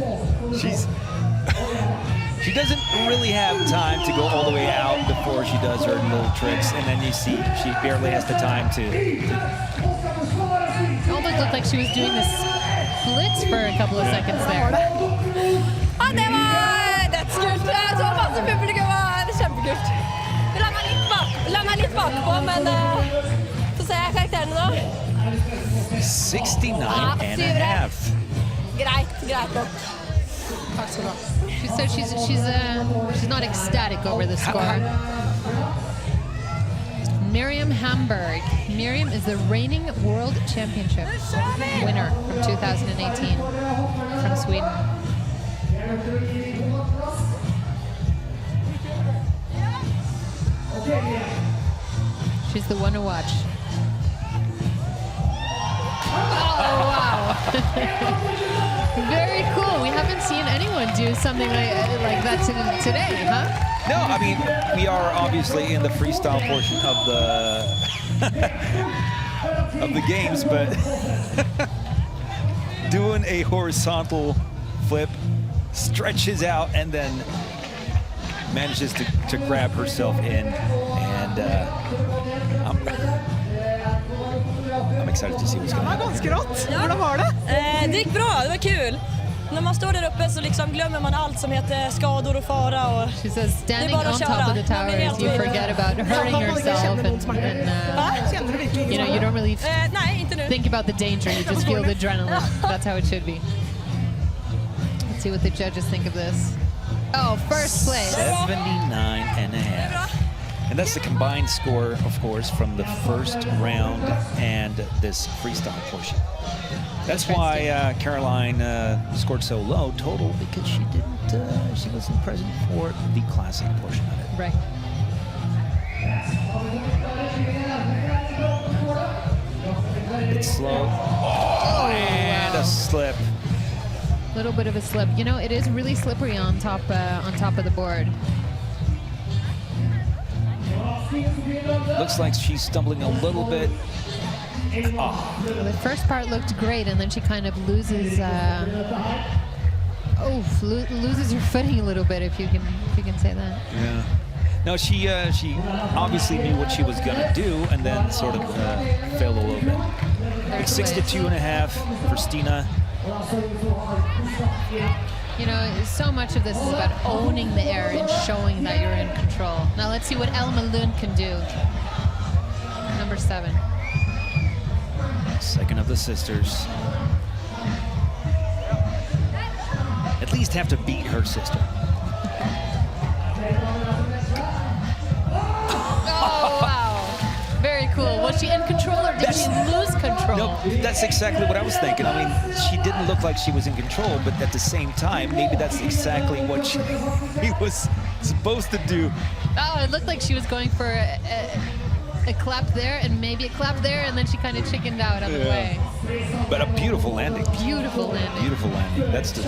[SPEAKER 1] She doesn't really have time to go all the way out before she does her little tricks, and then you see she barely has the time to.
[SPEAKER 2] It almost looked like she was doing the splits for a couple of seconds there.
[SPEAKER 4] Ja, det var dødskult. Jeg så masse publikum var kjempekult. Vi lander litt bakpå, men så ser jeg karakterene nå.
[SPEAKER 1] 69 and a half.
[SPEAKER 4] Greit nok.
[SPEAKER 2] Takk skal du ha. She said she's not ecstatic over the score. Miriam Hamburg. Miriam is the reigning world championship winner from 2018 from Sweden. She's the one to watch. Oh, wow. Very cool. We haven't seen anyone do something like that today, huh?
[SPEAKER 1] No, I mean, we are obviously in the freestyle portion of the games, but doing a horizontal flip, stretches out, and then manages to grab herself in, and I'm excited to see what's going to
[SPEAKER 3] Det var
[SPEAKER 1] happen.
[SPEAKER 3] ganske rått. Hvordan var det?
[SPEAKER 5] Det gick bra, det var kul. När man står där uppe så liksom glömmer man allt som heter skador och fara. Och
[SPEAKER 2] She says standing
[SPEAKER 5] bara
[SPEAKER 2] on
[SPEAKER 5] att
[SPEAKER 2] top
[SPEAKER 5] köra.
[SPEAKER 2] of the
[SPEAKER 5] Man blir
[SPEAKER 2] towers,
[SPEAKER 5] helt
[SPEAKER 2] you
[SPEAKER 5] vild.
[SPEAKER 2] forget about hurting yourself, and
[SPEAKER 3] Känner du virkelig
[SPEAKER 2] you know, you don't really
[SPEAKER 5] nej, inte nu.
[SPEAKER 2] think about the danger, you just feel the adrenaline. That's how it should be. Let's see what the judges think of this. Oh, first place.
[SPEAKER 1] 79 and a half. And that's the combined score, of course, from the first round and this freestyle portion. That's why Caroline scored so low total, because she wasn't present for the classic portion of it.
[SPEAKER 2] Right.
[SPEAKER 1] It's slow. Oh, and a slip.
[SPEAKER 2] A little bit of a slip. You know, it is really slippery on top of the board.
[SPEAKER 1] Looks like she's stumbling a little bit. Oh.
[SPEAKER 2] Well, the first part looked great, and then she kind of loses loses her footing a little bit, if you can say that.
[SPEAKER 1] Yeah. No, she obviously knew what she was gonna do, and then sort of failed a little bit. It's 62 and a half for Stina.
[SPEAKER 2] You know, so much of this is about owning the air and showing that you're in control. Now let's see what Elma Lund can do. Number 7.
[SPEAKER 1] Second of the sisters. At least have to beat her sister.
[SPEAKER 2] Oh, wow. Very cool. Was she in control, or did she lose control?
[SPEAKER 1] No, that's exactly what I was thinking. I mean, she didn't look like she was in control, but at the same time, maybe that's exactly what she was supposed to do.
[SPEAKER 2] Oh, it looked like she was going for a clap there and maybe a clap there, and then she kind of chickened out on the way.
[SPEAKER 1] But a beautiful landing.
[SPEAKER 2] Beautiful landing.
[SPEAKER 1] Beautiful landing. That's the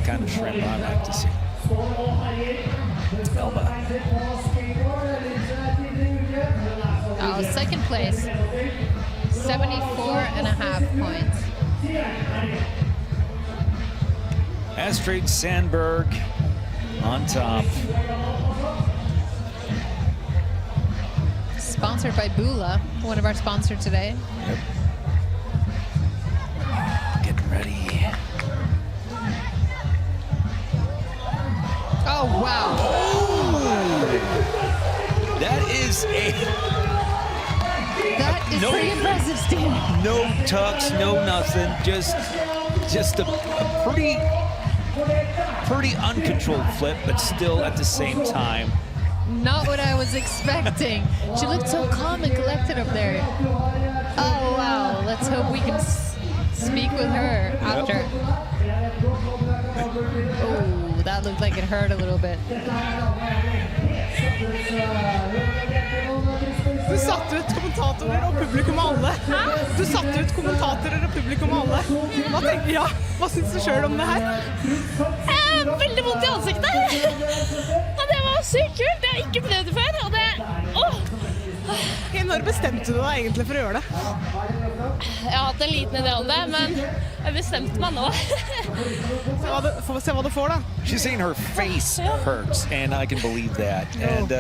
[SPEAKER 1] kind of shrimp I like to see. Elba.
[SPEAKER 2] Oh, second place. 74.5 points.
[SPEAKER 1] Astrid Sandberg on top.
[SPEAKER 2] Sponsored by Bula, one of our sponsors today.
[SPEAKER 1] Yep. Getting ready.
[SPEAKER 2] Oh, wow.
[SPEAKER 1] That is no,
[SPEAKER 2] pretty impressive, Steve.
[SPEAKER 1] no tucks, no nothing. Just a pretty uncontrolled flip, but still at the same time.
[SPEAKER 2] Not what I was expecting. She looked so calm and collected up there. Oh, wow. Let's hope we can speak with her after. Oh, that looked like it hurt a little bit.
[SPEAKER 3] Du satte ut kommentatorer og publikum og alle. Du satte ut kommentatorer og publikum og alle. Hva syns du selv om det her?
[SPEAKER 6] Veldig vondt i ansiktet. Og det var sykt kult. Jeg har ikke prøvd det før. Og det...
[SPEAKER 3] Når bestemte du deg egentlig for å gjøre det?
[SPEAKER 6] Jeg har hatt en liten idé om det, men jeg bestemte meg nå.
[SPEAKER 3] Se hva du får da.
[SPEAKER 1] She's saying her face hurts, and I can believe that. And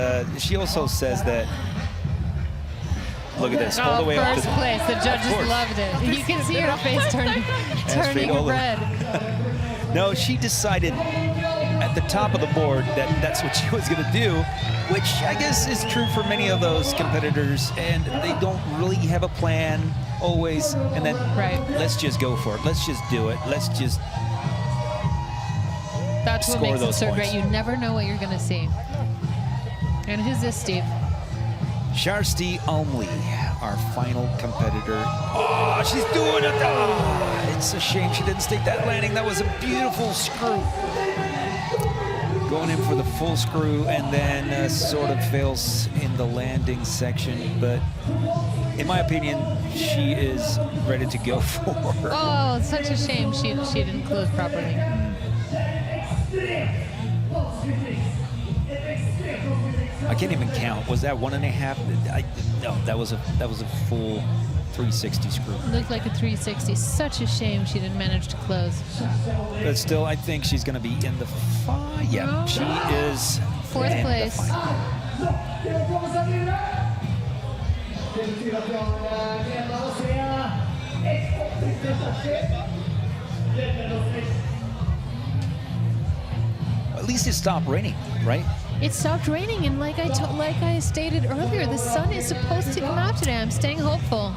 [SPEAKER 1] she also says that. Look at this, all the way up to
[SPEAKER 2] first place. The judges loved it. You can see her face turning red.
[SPEAKER 1] No, she decided at the top of the board that that's what she was going to do, which I guess is true for many of those competitors, and they don't really have a plan always, and then let's just go for it. Let's just do it. Let's just
[SPEAKER 2] That's what
[SPEAKER 1] score
[SPEAKER 2] makes it
[SPEAKER 1] those
[SPEAKER 2] so
[SPEAKER 1] points.
[SPEAKER 2] great. You never know what you're going to see. And who's this, Steve?
[SPEAKER 1] Kjersti Almli, our final competitor. Oh, she's doing it. Oh, it's a shame she didn't stick that landing. That was a beautiful screw. Going in for the full screw and then sort of fails in the landing section. But in my opinion, she is ready to go for.
[SPEAKER 2] Oh, it's such a shame she didn't close properly.
[SPEAKER 1] I can't even count. Was that 1.5? No, that was a full 360 screw.
[SPEAKER 2] Looked like a 360. Such a shame she didn't manage to close.
[SPEAKER 1] But still, I think she's going to be in the final. Yeah, she is
[SPEAKER 2] fourth
[SPEAKER 1] in
[SPEAKER 2] place.
[SPEAKER 1] the final. At least it stopped raining, right?
[SPEAKER 2] It stopped raining, and like I stated earlier, the sun is supposed to come out today. I'm staying hopeful.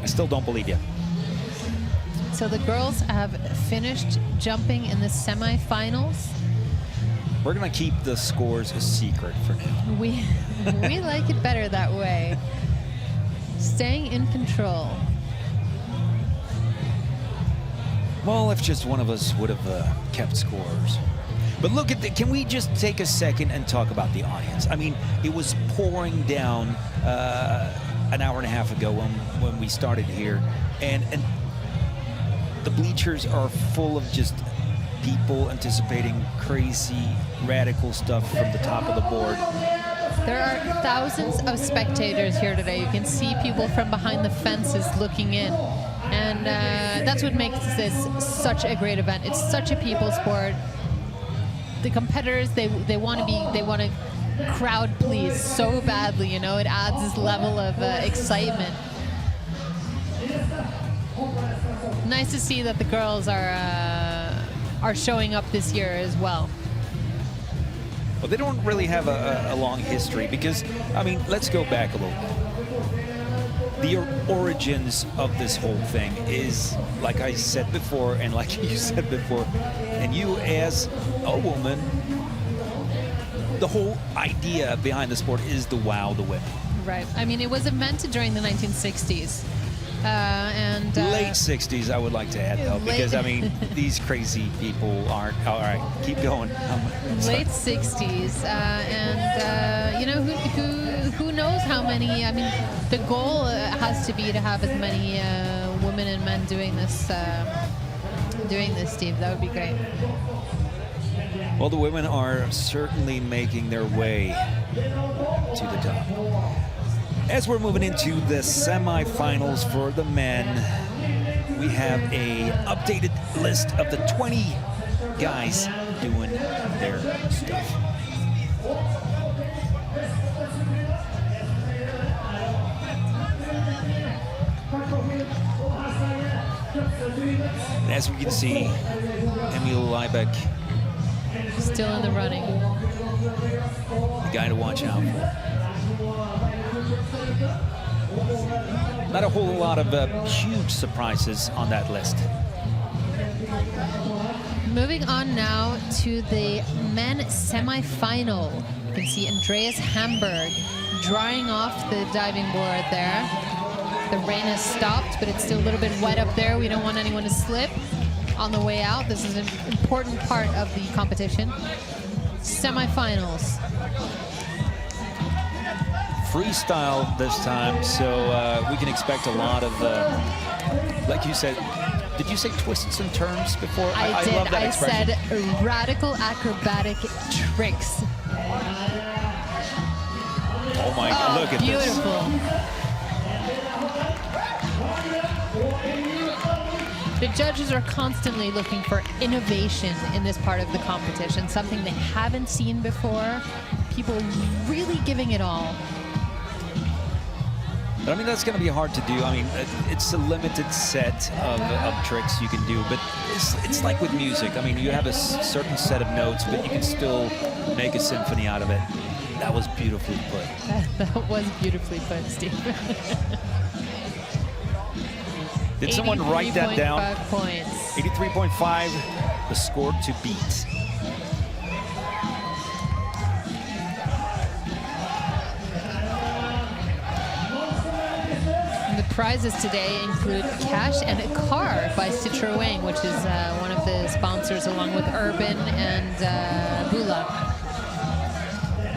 [SPEAKER 1] I still don't believe you.
[SPEAKER 2] So the girls have finished jumping in the semifinals.
[SPEAKER 1] We're going to keep the scores a secret for now.
[SPEAKER 2] We like it better that way. Staying in control.
[SPEAKER 1] Well, if just one of us would have kept scores. But look at can we just take a second and talk about the audience? I mean, it was pouring down an hour and a half ago when we started here, and the bleachers are full of just people anticipating crazy, radical stuff from the top of the board.
[SPEAKER 2] There are thousands of spectators here today. You can see people from behind the fences looking in. And that's what makes this such a great event. It's such a people sport. The competitors, they want to crowd please so badly, you know. It adds this level of excitement. Nice to see that the girls are showing up this year as well.
[SPEAKER 1] Well, they don't really have a long history because, I mean, let's go back a little bit. The origins of this whole thing is, like I said before, and like you said before, and you as a woman, the whole idea behind the sport is to wow the women.
[SPEAKER 2] Right. I mean, it was invented during the 1960s.
[SPEAKER 1] Late 60s, I would like to add, though, because, I mean, these crazy people aren't... All right, keep going.
[SPEAKER 2] Late 60s, you know, who knows how many... I mean, the goal has to be to have as many women and men doing this, Steve. That would be great.
[SPEAKER 1] Well, the women are certainly making their way to the top. As we're moving into the semifinals for the men, we have a updated list of the 20 guys doing their stuff. And as we can see, Emil Liebeck,
[SPEAKER 2] Still in the running.
[SPEAKER 1] the guy to watch out for. Not a whole lot of huge surprises on that list.
[SPEAKER 2] Moving on now to the men semifinal. You can see Andreas Hamburg drying off the diving board there. The rain has stopped, but it's still a little bit wet up there. We don't want anyone to slip on the way out. This is an important part of the competition. Semifinals.
[SPEAKER 1] Freestyle this time, so we can expect a lot of, like you said, did you say twists and turns before?
[SPEAKER 2] I did.
[SPEAKER 1] love that
[SPEAKER 2] I
[SPEAKER 1] expression.
[SPEAKER 2] said radical acrobatic tricks.
[SPEAKER 1] Oh my God, look at
[SPEAKER 2] beautiful. The judges are constantly looking for innovation in this part of the competition, something they haven't seen before. People really giving it all.
[SPEAKER 1] But I mean, that's going to be hard to do. I mean, it's a limited set of tricks you can do, but it's like with music. I mean, you have a certain set of notes, but you can still make a symphony out of it. That was beautifully put.
[SPEAKER 2] That was beautifully put, Steve.
[SPEAKER 1] Did someone write that down?
[SPEAKER 2] 83.5 points.
[SPEAKER 1] 83.5, the score to beat.
[SPEAKER 2] And the prizes today include cash and a car by Citroën, which is one of the sponsors, along with Urban and Bula.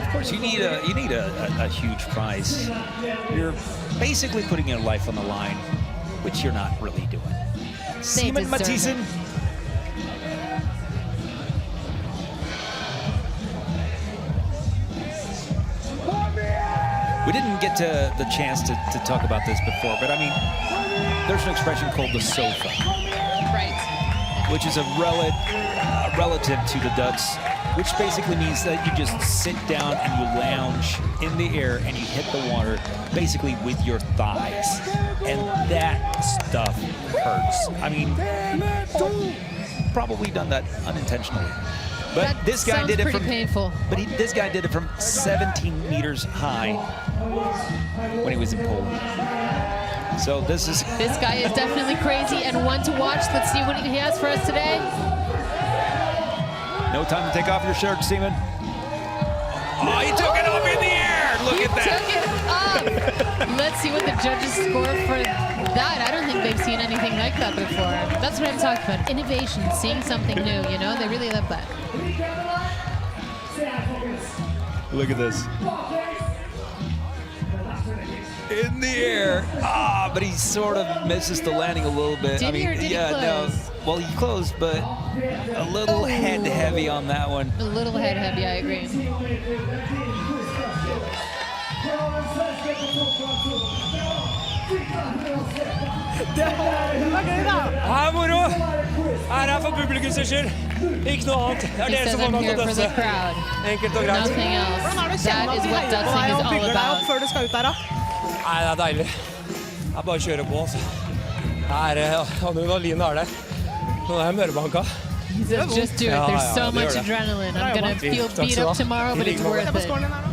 [SPEAKER 1] Of course, you need a huge prize. You're basically putting your life on the line, which you're not really doing. Simon Mathisen. We didn't get to the chance to talk about this before, but I mean, there's an expression called the sofa.
[SPEAKER 2] Right.
[SPEAKER 1] Which is a relative to the Døds, which basically means that you just sit down and you lounge in the air and you hit the water basically with your thighs. And that stuff hurts. I mean, probably done that unintentionally. But
[SPEAKER 2] That
[SPEAKER 1] this guy did it
[SPEAKER 2] pretty
[SPEAKER 1] from
[SPEAKER 2] painful.
[SPEAKER 1] But this guy did it from 17 meters high when he was in Poland. So this
[SPEAKER 2] guy is definitely crazy and one to watch. Let's see what he has for us today.
[SPEAKER 1] No time to take off your shirt, Seaman. Oh, he took it up in the air. Look at that.
[SPEAKER 2] He took it up. Let's see what the judges score for that. I don't think they've seen anything like that before. That's what I'm talking about. Innovation, seeing something new, you know? They really love that.
[SPEAKER 1] Look at this. In the air. But he sort of misses the landing a little bit.
[SPEAKER 2] Did he or did he close?
[SPEAKER 1] No. Well, he closed, but a little head heavy on that one.
[SPEAKER 2] A little head heavy, I agree.
[SPEAKER 7] Her moro! Her for publikums skyld. Ikke noe annet. Det
[SPEAKER 2] He
[SPEAKER 7] dere
[SPEAKER 2] says
[SPEAKER 7] som får
[SPEAKER 2] I'm
[SPEAKER 7] meg
[SPEAKER 2] here
[SPEAKER 7] til å
[SPEAKER 2] for the
[SPEAKER 7] dødse.
[SPEAKER 2] crowd.
[SPEAKER 7] Enkelt og greit.
[SPEAKER 2] Nothing else.
[SPEAKER 3] Hvordan er det å
[SPEAKER 2] That
[SPEAKER 3] kjenne
[SPEAKER 2] is
[SPEAKER 3] at de
[SPEAKER 2] what
[SPEAKER 3] heier på
[SPEAKER 2] Dødsing
[SPEAKER 3] deg
[SPEAKER 2] is
[SPEAKER 3] og
[SPEAKER 2] all
[SPEAKER 3] bygger deg opp
[SPEAKER 2] about.
[SPEAKER 3] før du skal ut der, da?
[SPEAKER 7] Nei, det er deilig. Jeg bare kjører på, altså. Adrenalin er der. Nå er jeg mørbanka.
[SPEAKER 2] He says, just do it.
[SPEAKER 7] Ja,
[SPEAKER 2] There's
[SPEAKER 7] ja,
[SPEAKER 2] so
[SPEAKER 7] det
[SPEAKER 2] much
[SPEAKER 7] gjør det.
[SPEAKER 2] adrenaline. I'm
[SPEAKER 3] Ja,
[SPEAKER 2] going to feel
[SPEAKER 7] Takk
[SPEAKER 2] beat
[SPEAKER 7] skal du
[SPEAKER 2] up
[SPEAKER 7] ha.
[SPEAKER 2] tomorrow, but it's worth
[SPEAKER 3] Se på
[SPEAKER 2] it.
[SPEAKER 3] skålen din her, da.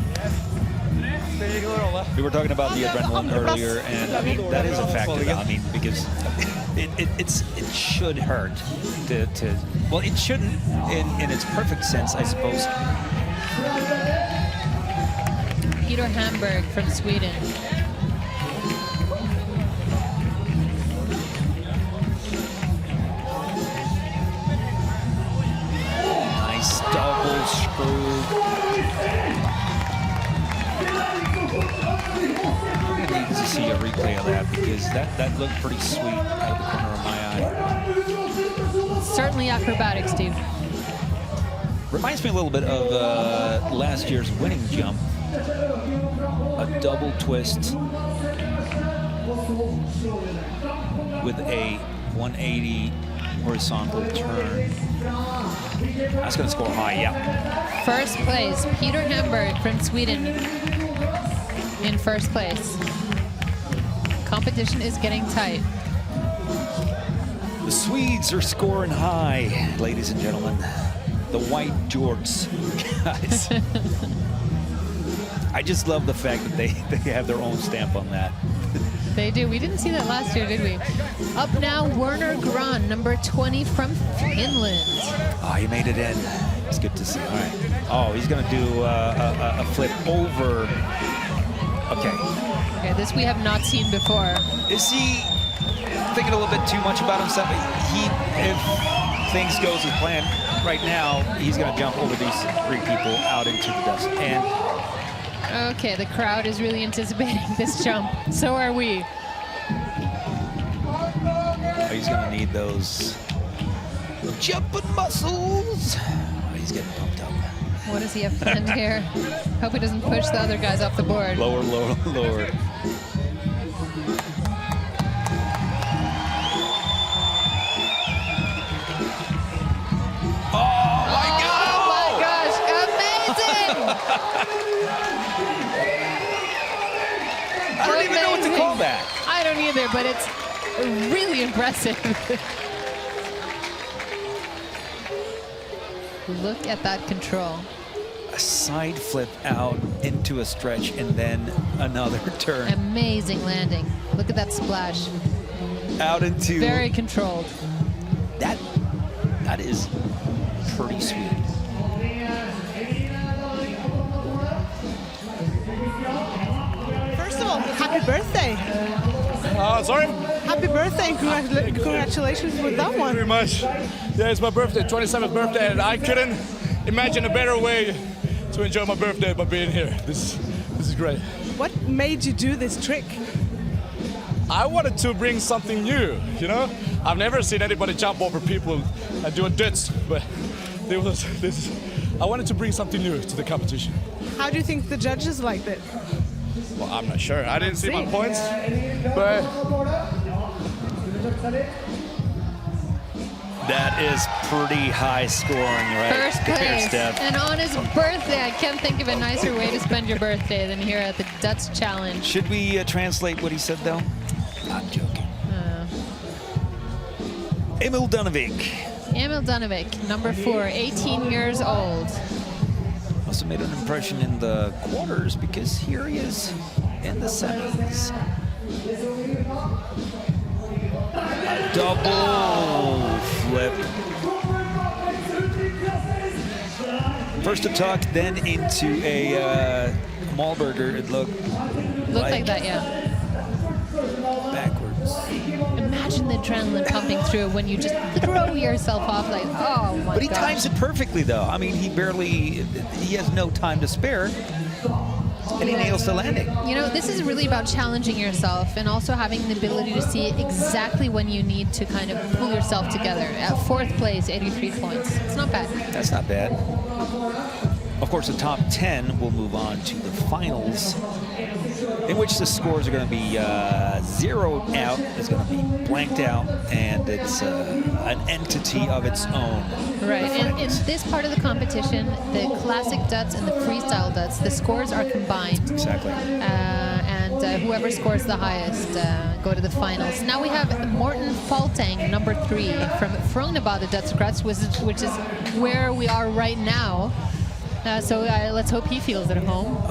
[SPEAKER 7] Spiller ikke noen rolle.
[SPEAKER 1] We were talking about the adrenaline earlier, and I mean, that is a factor. I mean, because it should hurt to well, it shouldn't in its perfect sense, I suppose.
[SPEAKER 2] Peter Hamburg from Sweden.
[SPEAKER 1] Nice double screw. I need to see a replay of that because that looked pretty sweet out of the corner of my eye.
[SPEAKER 2] Certainly acrobatic, Steve.
[SPEAKER 1] Reminds me a little bit of last year's winning jump. A double twist with a 180 horizontal turn. That's going to score high, yeah.
[SPEAKER 2] First place, Peter Hamburg from Sweden in first place. Competition is getting tight.
[SPEAKER 1] The Swedes are scoring high, ladies and gentlemen. The white jorts, guys. I just love the fact that they have their own stamp on that.
[SPEAKER 2] They do. We didn't see that last year, did we? Up now, Werner Grön, number 20 from Finland.
[SPEAKER 1] Oh, he made it in. It's good to see. All right. Oh, he's going to do a flip over. Okay.
[SPEAKER 2] Okay, this we have not seen before.
[SPEAKER 1] Is he thinking a little bit too much about himself? If things goes as planned right now, he's going to jump over these three people out into the dust. And
[SPEAKER 2] okay, the crowd is really anticipating this jump. So are we.
[SPEAKER 1] oh, he's going to need those jumping muscles. Oh, he's getting pumped up.
[SPEAKER 2] What does he have planned here? Hope he doesn't push the other guys off the board.
[SPEAKER 1] Lower, lower, lower. I don't even know what to call that.
[SPEAKER 2] I don't either, but it's really impressive. Look at that control.
[SPEAKER 1] A side flip out into a stretch and then another turn.
[SPEAKER 2] Amazing landing. Look at that splash.
[SPEAKER 1] Out into...
[SPEAKER 2] Very controlled.
[SPEAKER 1] That is pretty sweet.
[SPEAKER 3] First of all, happy birthday.
[SPEAKER 8] Sorry?
[SPEAKER 3] Happy birthday and congratulations with that
[SPEAKER 8] Thank
[SPEAKER 3] one.
[SPEAKER 8] you very much. Yeah, it's my birthday, 27th birthday, and I couldn't imagine a better way to enjoy my birthday by being here. This is great.
[SPEAKER 3] What made you do this trick?
[SPEAKER 8] I wanted to bring something new, you know? I've never seen anybody jump over people and do a Døds, but I wanted to bring something new to the competition.
[SPEAKER 3] How do you think the judges liked it?
[SPEAKER 8] Well, I'm not sure. I didn't see my points, but
[SPEAKER 1] That is pretty high scoring, right?
[SPEAKER 2] First
[SPEAKER 1] there,
[SPEAKER 2] place.
[SPEAKER 1] Steph.
[SPEAKER 2] And on his birthday, I can't think of a nicer way to spend your birthday than here at the Døds Challenge.
[SPEAKER 1] Should we translate what he said, though? I'm joking. Emil Dunavik.
[SPEAKER 2] Emil Dunavik, number 4, 18 years old.
[SPEAKER 1] Must have made an impression in the quarters because here he is in the semis. A double flip. First to tuck, then into a Malberger. It looked
[SPEAKER 2] like that, yeah.
[SPEAKER 1] Backwards.
[SPEAKER 2] Imagine the adrenaline pumping through when you just throw yourself off like, oh my god.
[SPEAKER 1] But he times it perfectly, though. I mean, he has no time to spare. And he nails the landing.
[SPEAKER 2] You know, this is really about challenging yourself and also having the ability to see exactly when you need to kind of pull yourself together. At 4th place, 83 points. It's not bad.
[SPEAKER 1] That's not bad. Of course, the top 10 will move on to the finals, in which the scores are going to be zeroed out, it's going to be blanked out, and it's an entity of its own.
[SPEAKER 2] Right, and in this part of the competition, the classic Døds and the freestyle Døds, the scores are combined.
[SPEAKER 1] Exactly.
[SPEAKER 2] And whoever scores the highest go to the finals. Now we have Morten Faltang, number 3, from Frognerbadet Dødskrets, which is where we are right now. So let's hope he feels at home.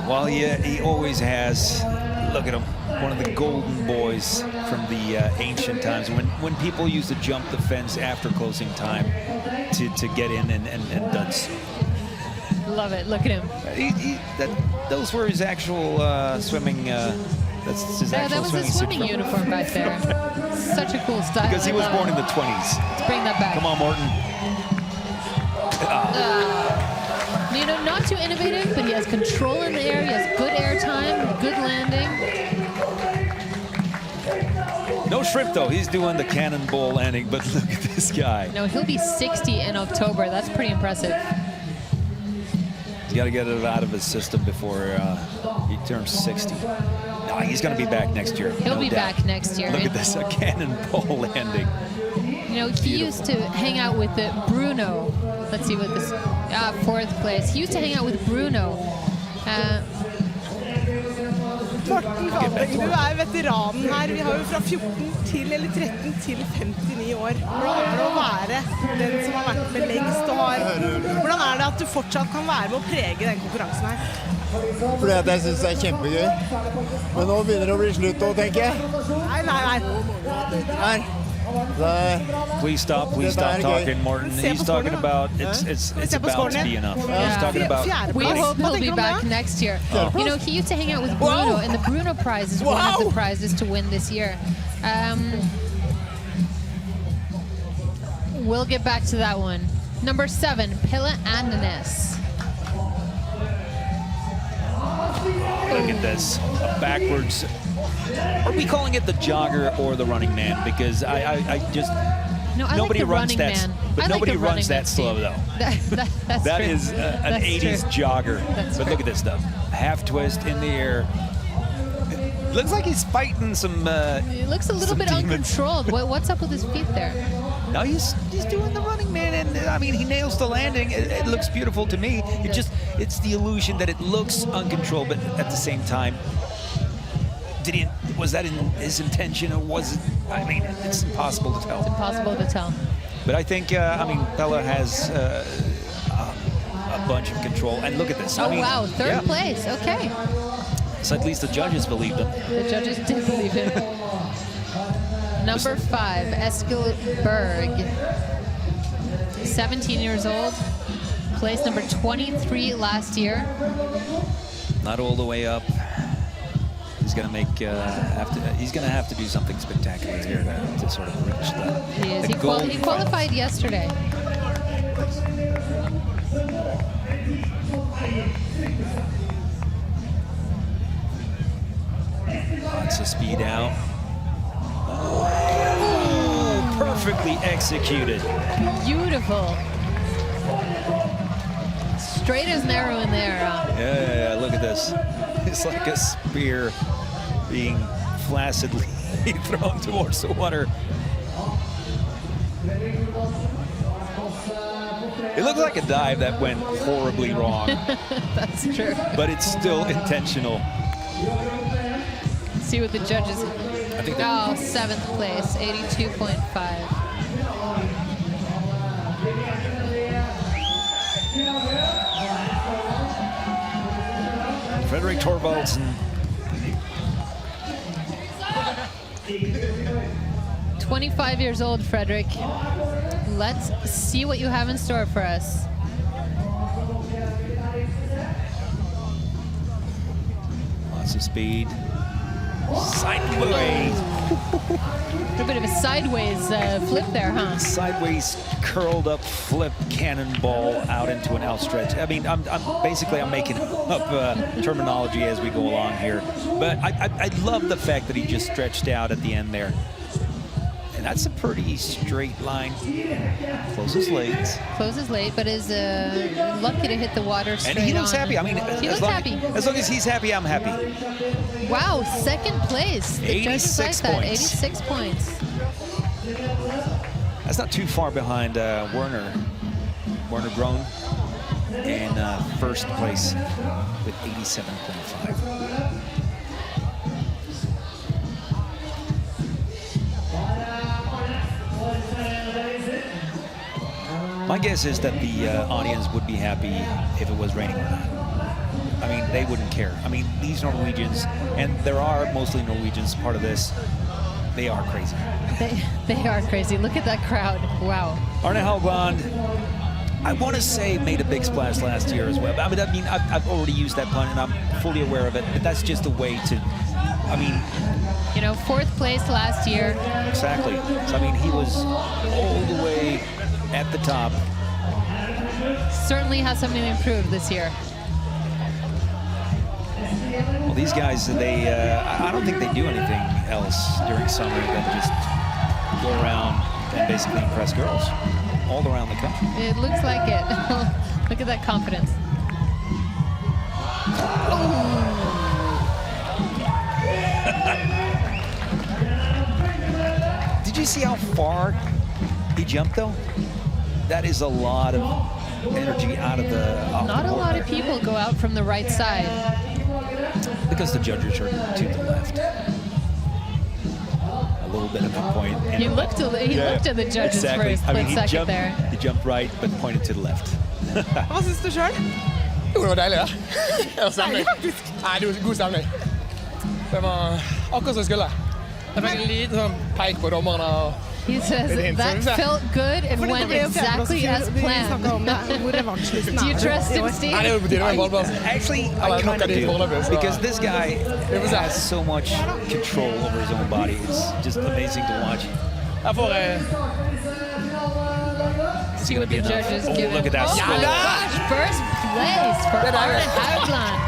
[SPEAKER 1] Well, yeah, he always has. Look at him, one of the golden boys from the ancient times. When people used to jump the fence after closing time to get in and Døds.
[SPEAKER 2] Love it. Look at him.
[SPEAKER 1] Those were his actual swimming. That's his actual
[SPEAKER 2] that was his swimming uniform back there. Such a cool style.
[SPEAKER 1] Because he was born in the 20s.
[SPEAKER 2] Let's bring that back.
[SPEAKER 1] Come on, Morten.
[SPEAKER 2] You know, not too innovative, but he has control in the air. He has good air time, good landing.
[SPEAKER 1] No shrimp, though. He's doing the cannonball landing, but look at this guy.
[SPEAKER 2] No, he'll be 60 in October. That's pretty impressive.
[SPEAKER 1] got to get it out of his system before he turns 60. No, he's going to be back next year.
[SPEAKER 2] He'll be
[SPEAKER 1] doubt.
[SPEAKER 2] back next year.
[SPEAKER 1] Look at this, a cannonball landing.
[SPEAKER 2] You know, he used to hang out with Bruno. Let's see what this, 4th place. He used to hang out with Bruno.
[SPEAKER 3] Morten Faldeng, du veteranen her. Vi har jo fra 14 til, eller 13 til 59 år. Hvordan er det å være den som har vært med lengst og har... Hvordan er det at du fortsatt kan være med å prege den konkurransen her?
[SPEAKER 9] Fordi at jeg synes det er kjempegøy. Men nå begynner det å bli slutt å tenke.
[SPEAKER 3] Nei.
[SPEAKER 1] Please stop talking, Morten. He's talking about it's about to be enough. He's talking about.
[SPEAKER 2] We hope he'll be back next year. You know, he used to hang out with Bruno, and the Bruno Prize is one of the prizes to win this year. We'll get back to that one. Number 7, Pille Andenes.
[SPEAKER 1] Look at this, a backwards. Are we calling it the jogger or the running man? Because I just nobody
[SPEAKER 2] like
[SPEAKER 1] runs that,
[SPEAKER 2] man.
[SPEAKER 1] but nobody runs that slow though. That
[SPEAKER 2] true.
[SPEAKER 1] is an 80s
[SPEAKER 2] true.
[SPEAKER 1] jogger.
[SPEAKER 2] That's
[SPEAKER 1] but
[SPEAKER 2] true.
[SPEAKER 1] look at this stuff, half twist in the air. Looks like he's fighting some.
[SPEAKER 2] It looks a little bit
[SPEAKER 1] demons.
[SPEAKER 2] uncontrolled. What's up with his feet there?
[SPEAKER 1] No, he's doing the running man, and I mean he nails the landing. It looks beautiful to me. It's the illusion that it looks uncontrolled, but at the same time, was that his intention, or was it? I mean, it's impossible to tell.
[SPEAKER 2] It's impossible to tell.
[SPEAKER 1] But I think Pelle has a bunch of control, and look at this.
[SPEAKER 2] Oh wow, 3rd place. Okay.
[SPEAKER 1] So at least the judges believed him.
[SPEAKER 2] The judges did believe him. Number 5, Eskil Berg. 17 years old. Placed number 23 last year.
[SPEAKER 1] Not all the way up. He's going to make he's going to have to do something spectacular here to sort of reach
[SPEAKER 2] He is.
[SPEAKER 1] the goal.
[SPEAKER 2] He qualified yesterday.
[SPEAKER 1] Lots of speed out. Oh, perfectly executed.
[SPEAKER 2] Beautiful. Straight as an arrow in there.
[SPEAKER 1] Yeah, look at this. It's like a spear being flaccidly thrown towards the water. It looks like a dive that went horribly wrong.
[SPEAKER 2] That's true.
[SPEAKER 1] But it's still intentional.
[SPEAKER 2] See what the judges.
[SPEAKER 1] I think
[SPEAKER 2] 7th place, 82.5.
[SPEAKER 1] Fredrik Torvalds.
[SPEAKER 2] 25 years old, Fredrik. Let's see what you have in store for us.
[SPEAKER 1] Lots of speed. Sideways.
[SPEAKER 2] A bit of a sideways flip there, huh?
[SPEAKER 1] Sideways curled up flip cannonball out into an outstretch. I mean, I'm making up terminology as we go along here, but I love the fact that he just stretched out at the end there. And that's a pretty straight line. Closes late.
[SPEAKER 2] Closes late, but is lucky to hit the water straight on.
[SPEAKER 1] And he looks happy. I mean,
[SPEAKER 2] he looks happy.
[SPEAKER 1] As long as he's happy, I'm happy.
[SPEAKER 2] Wow, 2nd place. The
[SPEAKER 1] 86
[SPEAKER 2] points. 86 points.
[SPEAKER 1] That's not too far behind Werner Groen in 1st place with 87.5. My guess is that the audience would be happy if it was raining or not. I mean, they wouldn't care. I mean, these Norwegians, and there are mostly Norwegians part of this, they are crazy.
[SPEAKER 2] They are crazy. Look at that crowd. Wow.
[SPEAKER 1] Arne Haugland, I want to say, made a big splash last year as well. I mean, I've already used that pun, and I'm fully aware of it, but that's just a way to, I mean...
[SPEAKER 2] You know, 4th place last year.
[SPEAKER 1] Exactly. So, I mean, he was all the way at the top.
[SPEAKER 2] Certainly has something to improve this year.
[SPEAKER 1] Well, these guys, I don't think they do anything else during summer than just go around and basically impress girls all around the country.
[SPEAKER 2] It looks like it. Look at that confidence.
[SPEAKER 1] you see how far he jumped, though? That is a lot of energy out of the...
[SPEAKER 2] Not a lot of people go out from the right side.
[SPEAKER 1] Because the judges are to the left. A little bit of a point.
[SPEAKER 2] He looked at the judges for a split second there.
[SPEAKER 1] He jumped right, but pointed to the left.
[SPEAKER 3] Hva syns du sjøl?
[SPEAKER 9] Jo, det var deilig, da. Stemning. Nei, det var god stemning. Det var akkurat som det skulle. Jeg fikk en liten sånn peik på dommerne.
[SPEAKER 2] He says that felt good and went exactly as planned. Do you trust him, Steve?
[SPEAKER 1] Actually, I kind of do, because this guy has so much control over his own body. It's just amazing to watch. Is he going to be enough? Look at that.
[SPEAKER 2] Oh my gosh, first place for Arne Haugland.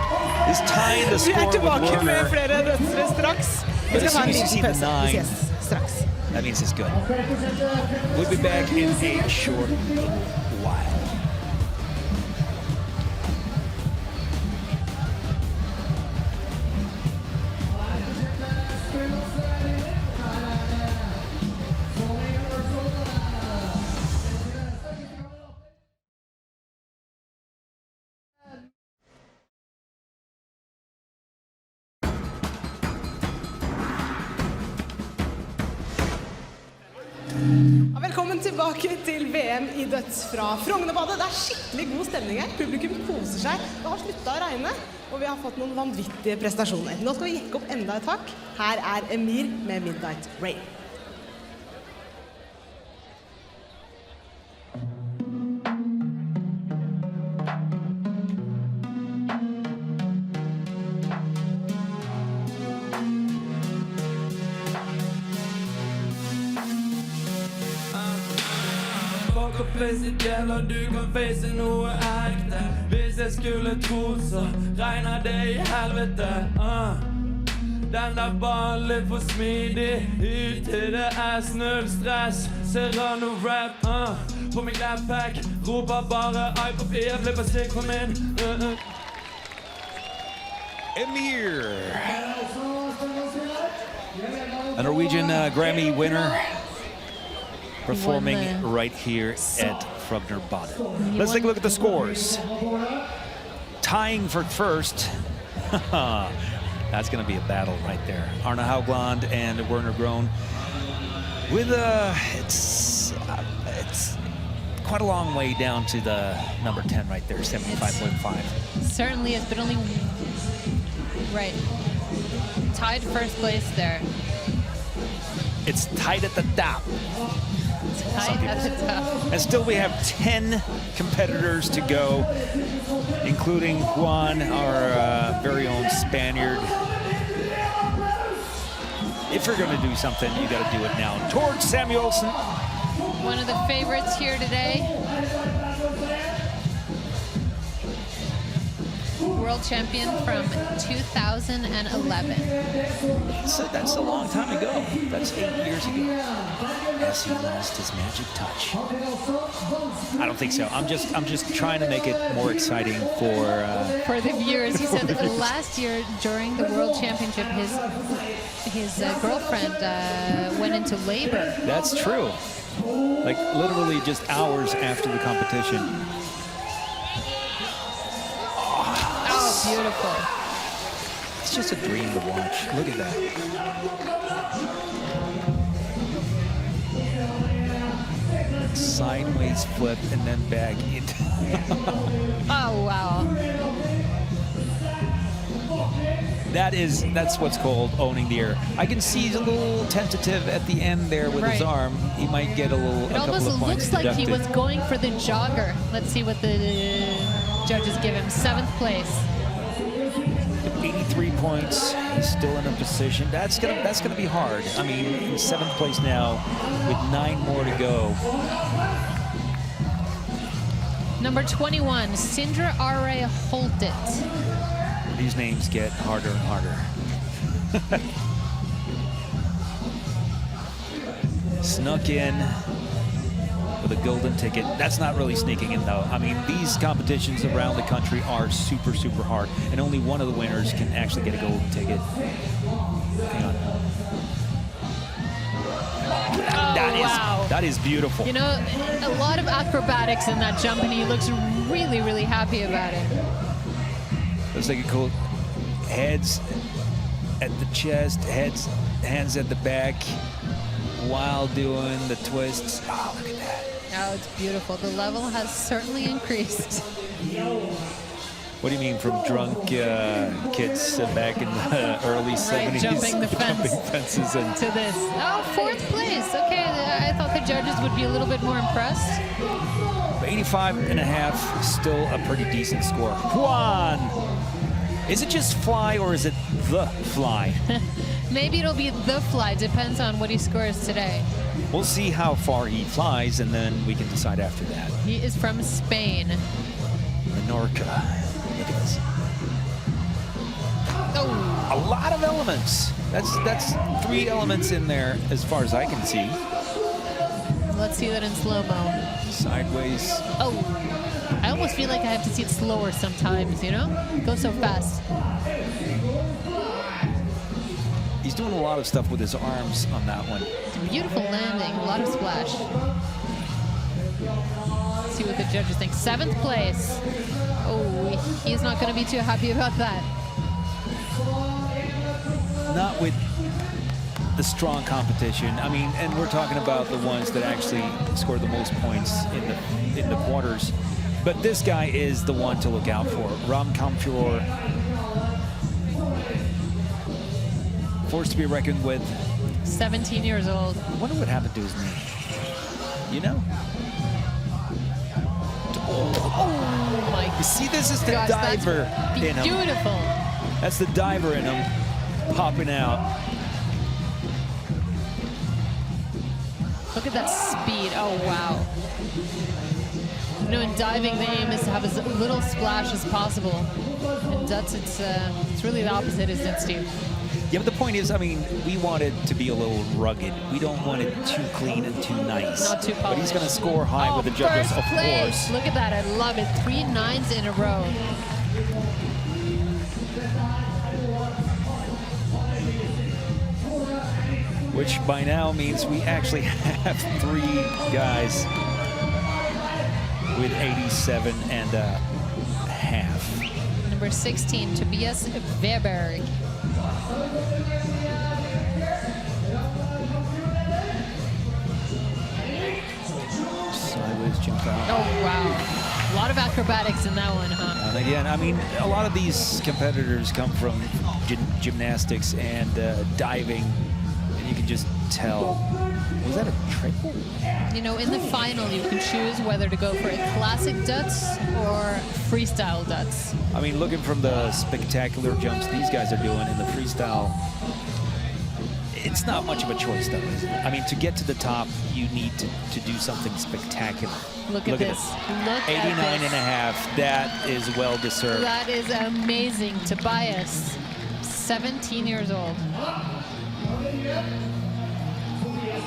[SPEAKER 1] He's tying the score with Werner.
[SPEAKER 3] Med flere dødsere straks. Vi skal ha en liten pause. Straks.
[SPEAKER 1] That means it's good. We'll be back in a short while.
[SPEAKER 3] Velkommen tilbake til VM i døds fra Frognerbadet. Det er skikkelig god stemning her. Publikum koser seg. Det har sluttet å regne, og vi har fått noen vanvittige prestasjoner. Nå skal vi jekke opp enda et hakk. Her er Emir med Midnight Rain.
[SPEAKER 10] Gjelder, du kan face noe ekte. Hvis jeg skulle tro, så regner det i helvete. Den der var litt for smidig. Ut til det null stress. Serrano rap, på min gladpack. Roper bare I på 4, flipper sikren min.
[SPEAKER 1] Emir, a Norwegian Grammy winner, performing right here at Frognerbadet. Let's take a look at the scores. Tying for first. That's going to be a battle right there. Arne Haugland and Werner Groen. With it's quite a long way down to the number 10 right there, 75.5.
[SPEAKER 2] Certainly is, but only right. Tied first place there.
[SPEAKER 1] It's tight at the top. And still we have 10 competitors to go, including Juan, our very own Spaniard. If you're going to do something, you got to do it now. Towards Samuelsen.
[SPEAKER 2] One of the favorites here today. World champion from 2011.
[SPEAKER 1] So that's a long time ago. That's 8 years ago. Has he lost his magic touch? I don't think so. I'm just trying to make it more exciting for
[SPEAKER 2] the viewers. He said that last year during the World Championship, his girlfriend went into labor.
[SPEAKER 1] That's true. Like literally just hours after the competition.
[SPEAKER 2] Beautiful.
[SPEAKER 1] It's just a dream to watch. Look at that. Sideways flip and then back into.
[SPEAKER 2] Oh, wow.
[SPEAKER 1] That's what's called owning the air. I can see he's a little tentative at the end there with his arm. He might get a couple of points
[SPEAKER 2] looks like
[SPEAKER 1] deducted.
[SPEAKER 2] he was going for the jogger. Let's see what the judges give him. 7th place.
[SPEAKER 1] 83 points. He's still in a position. That's gonna be hard. I mean, in 7th place now with 9 more to go.
[SPEAKER 2] Number 21, Sindre Are Holtet.
[SPEAKER 1] These names get harder and harder. Snuck in with a golden ticket. That's not really sneaking in, though. I mean, these competitions around the country are super, super hard, and only one of the winners can actually get a golden ticket. Hang on. That is beautiful.
[SPEAKER 2] You know, a lot of acrobatics in that jump, and he looks really, really happy about it.
[SPEAKER 1] Looks like a cool heads at the chest, hands at the back while doing the twists. Oh, look at that.
[SPEAKER 2] Oh, it's beautiful. The level has certainly increased.
[SPEAKER 1] What do you mean from drunk kids back in the early 70s?
[SPEAKER 2] Jumping the fence.
[SPEAKER 1] Jumping fences and
[SPEAKER 2] To this. Oh, 4th place. Okay, I thought the judges would be a little bit more impressed.
[SPEAKER 1] 85.5, still a pretty decent score. Juan! Is it just fly or is it the fly?
[SPEAKER 2] Maybe it'll be the fly. Depends on what he scores today.
[SPEAKER 1] We'll see how far he flies, and then we can decide after that.
[SPEAKER 2] He is from Spain.
[SPEAKER 1] Menorca. Look at this.
[SPEAKER 2] Oh,
[SPEAKER 1] A lot of elements. That's 3 elements in there as far as I can see.
[SPEAKER 2] let's see that in slow-mo.
[SPEAKER 1] Sideways.
[SPEAKER 2] Oh, I almost feel like I have to see it slower sometimes, you know? It goes so fast.
[SPEAKER 1] He's doing a lot of stuff with his arms on that one.
[SPEAKER 2] It's a beautiful landing, a lot of splash. Let's see what the judges think. 7th place. Oh, he's not going to be too happy about that.
[SPEAKER 1] Not with the strong competition. I mean, and we're talking about the ones that actually scored the most points in the quarters. But this guy is the one to look out for. Ram Kamfjord, forced to be reckoned with.
[SPEAKER 2] 17 years old.
[SPEAKER 1] I wonder what happened to his knee. You know?
[SPEAKER 2] Oh my!
[SPEAKER 1] You see, this is the
[SPEAKER 2] gosh,
[SPEAKER 1] diver
[SPEAKER 2] that's
[SPEAKER 1] in him.
[SPEAKER 2] beautiful.
[SPEAKER 1] That's the diver in him popping out.
[SPEAKER 2] Look at that speed. Oh wow! You know, in diving, the aim is to have as little splash as possible. In Døds, it's really the opposite, isn't it, Steve?
[SPEAKER 1] Yeah, but the point is, I mean, we want it to be a little rugged. We don't want it too clean and too nice.
[SPEAKER 2] Not too polished.
[SPEAKER 1] But he's going to score high with the judges,
[SPEAKER 2] first
[SPEAKER 1] of
[SPEAKER 2] place.
[SPEAKER 1] course.
[SPEAKER 2] Look at that. I love it. 3 9s in a row.
[SPEAKER 1] Which by now means we actually have 3 guys with 87.5.
[SPEAKER 2] Number 16, Tobias Weberg.
[SPEAKER 1] Sideways jump out.
[SPEAKER 2] Oh, wow. A lot of acrobatics in that one, huh?
[SPEAKER 1] And again, I mean, a lot of these competitors come from gymnastics and diving, and you can just tell. Was that a triple?
[SPEAKER 2] You know, in the final, you can choose whether to go for a classic Døds or freestyle Døds.
[SPEAKER 1] I mean, looking from the spectacular jumps these guys are doing in the freestyle, it's not much of a choice, though, is it? I mean, to get to the top, you need to do something spectacular.
[SPEAKER 2] Look at this. Look
[SPEAKER 1] 89.5. That is well deserved.
[SPEAKER 2] That is amazing. Tobias, 17 years old.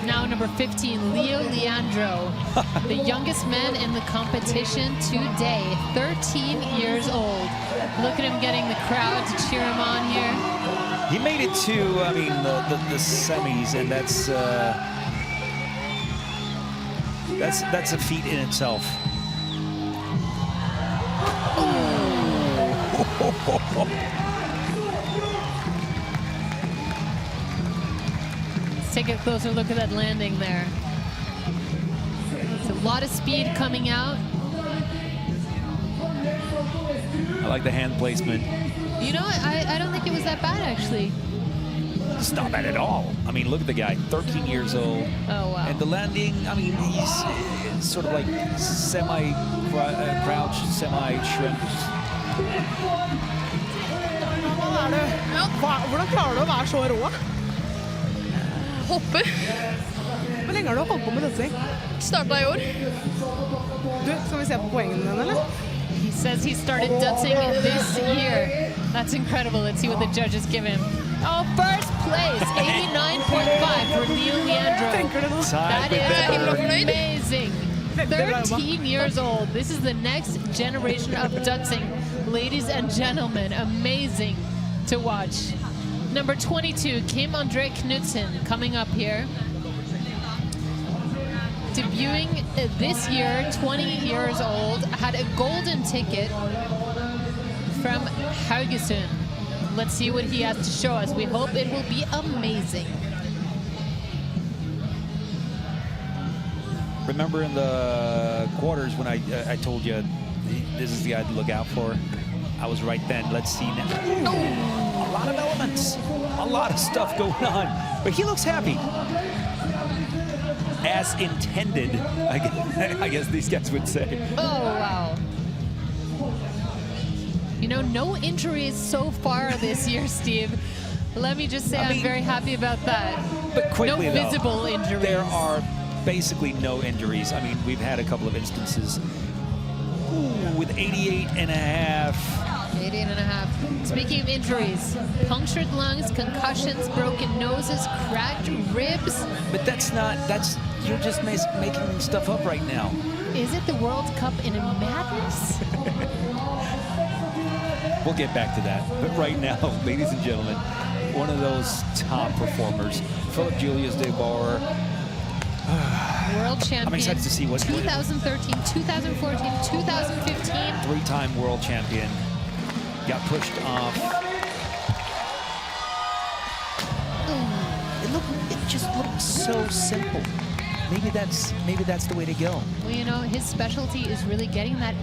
[SPEAKER 2] Now number 15, Leo Leandro, the youngest man in the competition today, 13 years old. Look at him getting the crowd to cheer him on here.
[SPEAKER 1] He made it to, I mean, the semis, and that's a feat in itself.
[SPEAKER 2] Let's take a closer look at that landing there. It's a lot of speed coming out.
[SPEAKER 1] I like the hand placement.
[SPEAKER 2] You know, I don't think it was that bad, actually.
[SPEAKER 1] It's not bad at all. I mean, look at the guy, 13 years old.
[SPEAKER 2] Oh, wow.
[SPEAKER 1] And the landing, I mean, he's sort of like semi-crouch, semi-shrimp.
[SPEAKER 3] Hvordan klarer du å være så rå?
[SPEAKER 6] Hopper.
[SPEAKER 3] Hvor lenge har du holdt på med dødsing?
[SPEAKER 6] Startet I år.
[SPEAKER 3] Du, skal vi se på poengene dine, eller?
[SPEAKER 2] He says he started Dødsing this year. That's incredible. Let's see what the judges give him. Oh, first place, 89.5 for Leo Leandro. That is amazing. 13 years old. This is the next generation of Dødsing. Ladies and gentlemen, amazing to watch. Number 22, Kim André Knudsen, coming up here. debuting this year, 20 years old, had a golden ticket from Haugesund. Let's see what he has to show us. We hope it will be amazing.
[SPEAKER 1] Remember in the quarters when I told you this is the guy to look out for? I was right then. Let's see now. Oh, a lot of elements. A lot of stuff going on. But he looks happy. As intended, I guess these guys would say.
[SPEAKER 2] Oh, wow. You know, no injuries so far this year, Steve. Let me just say I'm very happy about that.
[SPEAKER 1] But quickly,
[SPEAKER 2] no visible injuries.
[SPEAKER 1] There are basically no injuries. I mean, we've had a couple of instances. Ooh, with 88.5.
[SPEAKER 2] 88.5. Speaking of injuries, punctured lungs, concussions, broken noses, cracked ribs.
[SPEAKER 1] But you're just making stuff up right now.
[SPEAKER 2] Is it the World Cup in a madness?
[SPEAKER 1] We'll get back to that. But right now, ladies and gentlemen, one of those top performers, Philip Julius de Boer.
[SPEAKER 2] World champion.
[SPEAKER 1] I'm excited to see what
[SPEAKER 2] 2013, 2014, 2015.
[SPEAKER 1] Three-time world champion. Got pushed off. It just looked so simple. Maybe that's the way to go.
[SPEAKER 2] Well, you know, his specialty is really getting that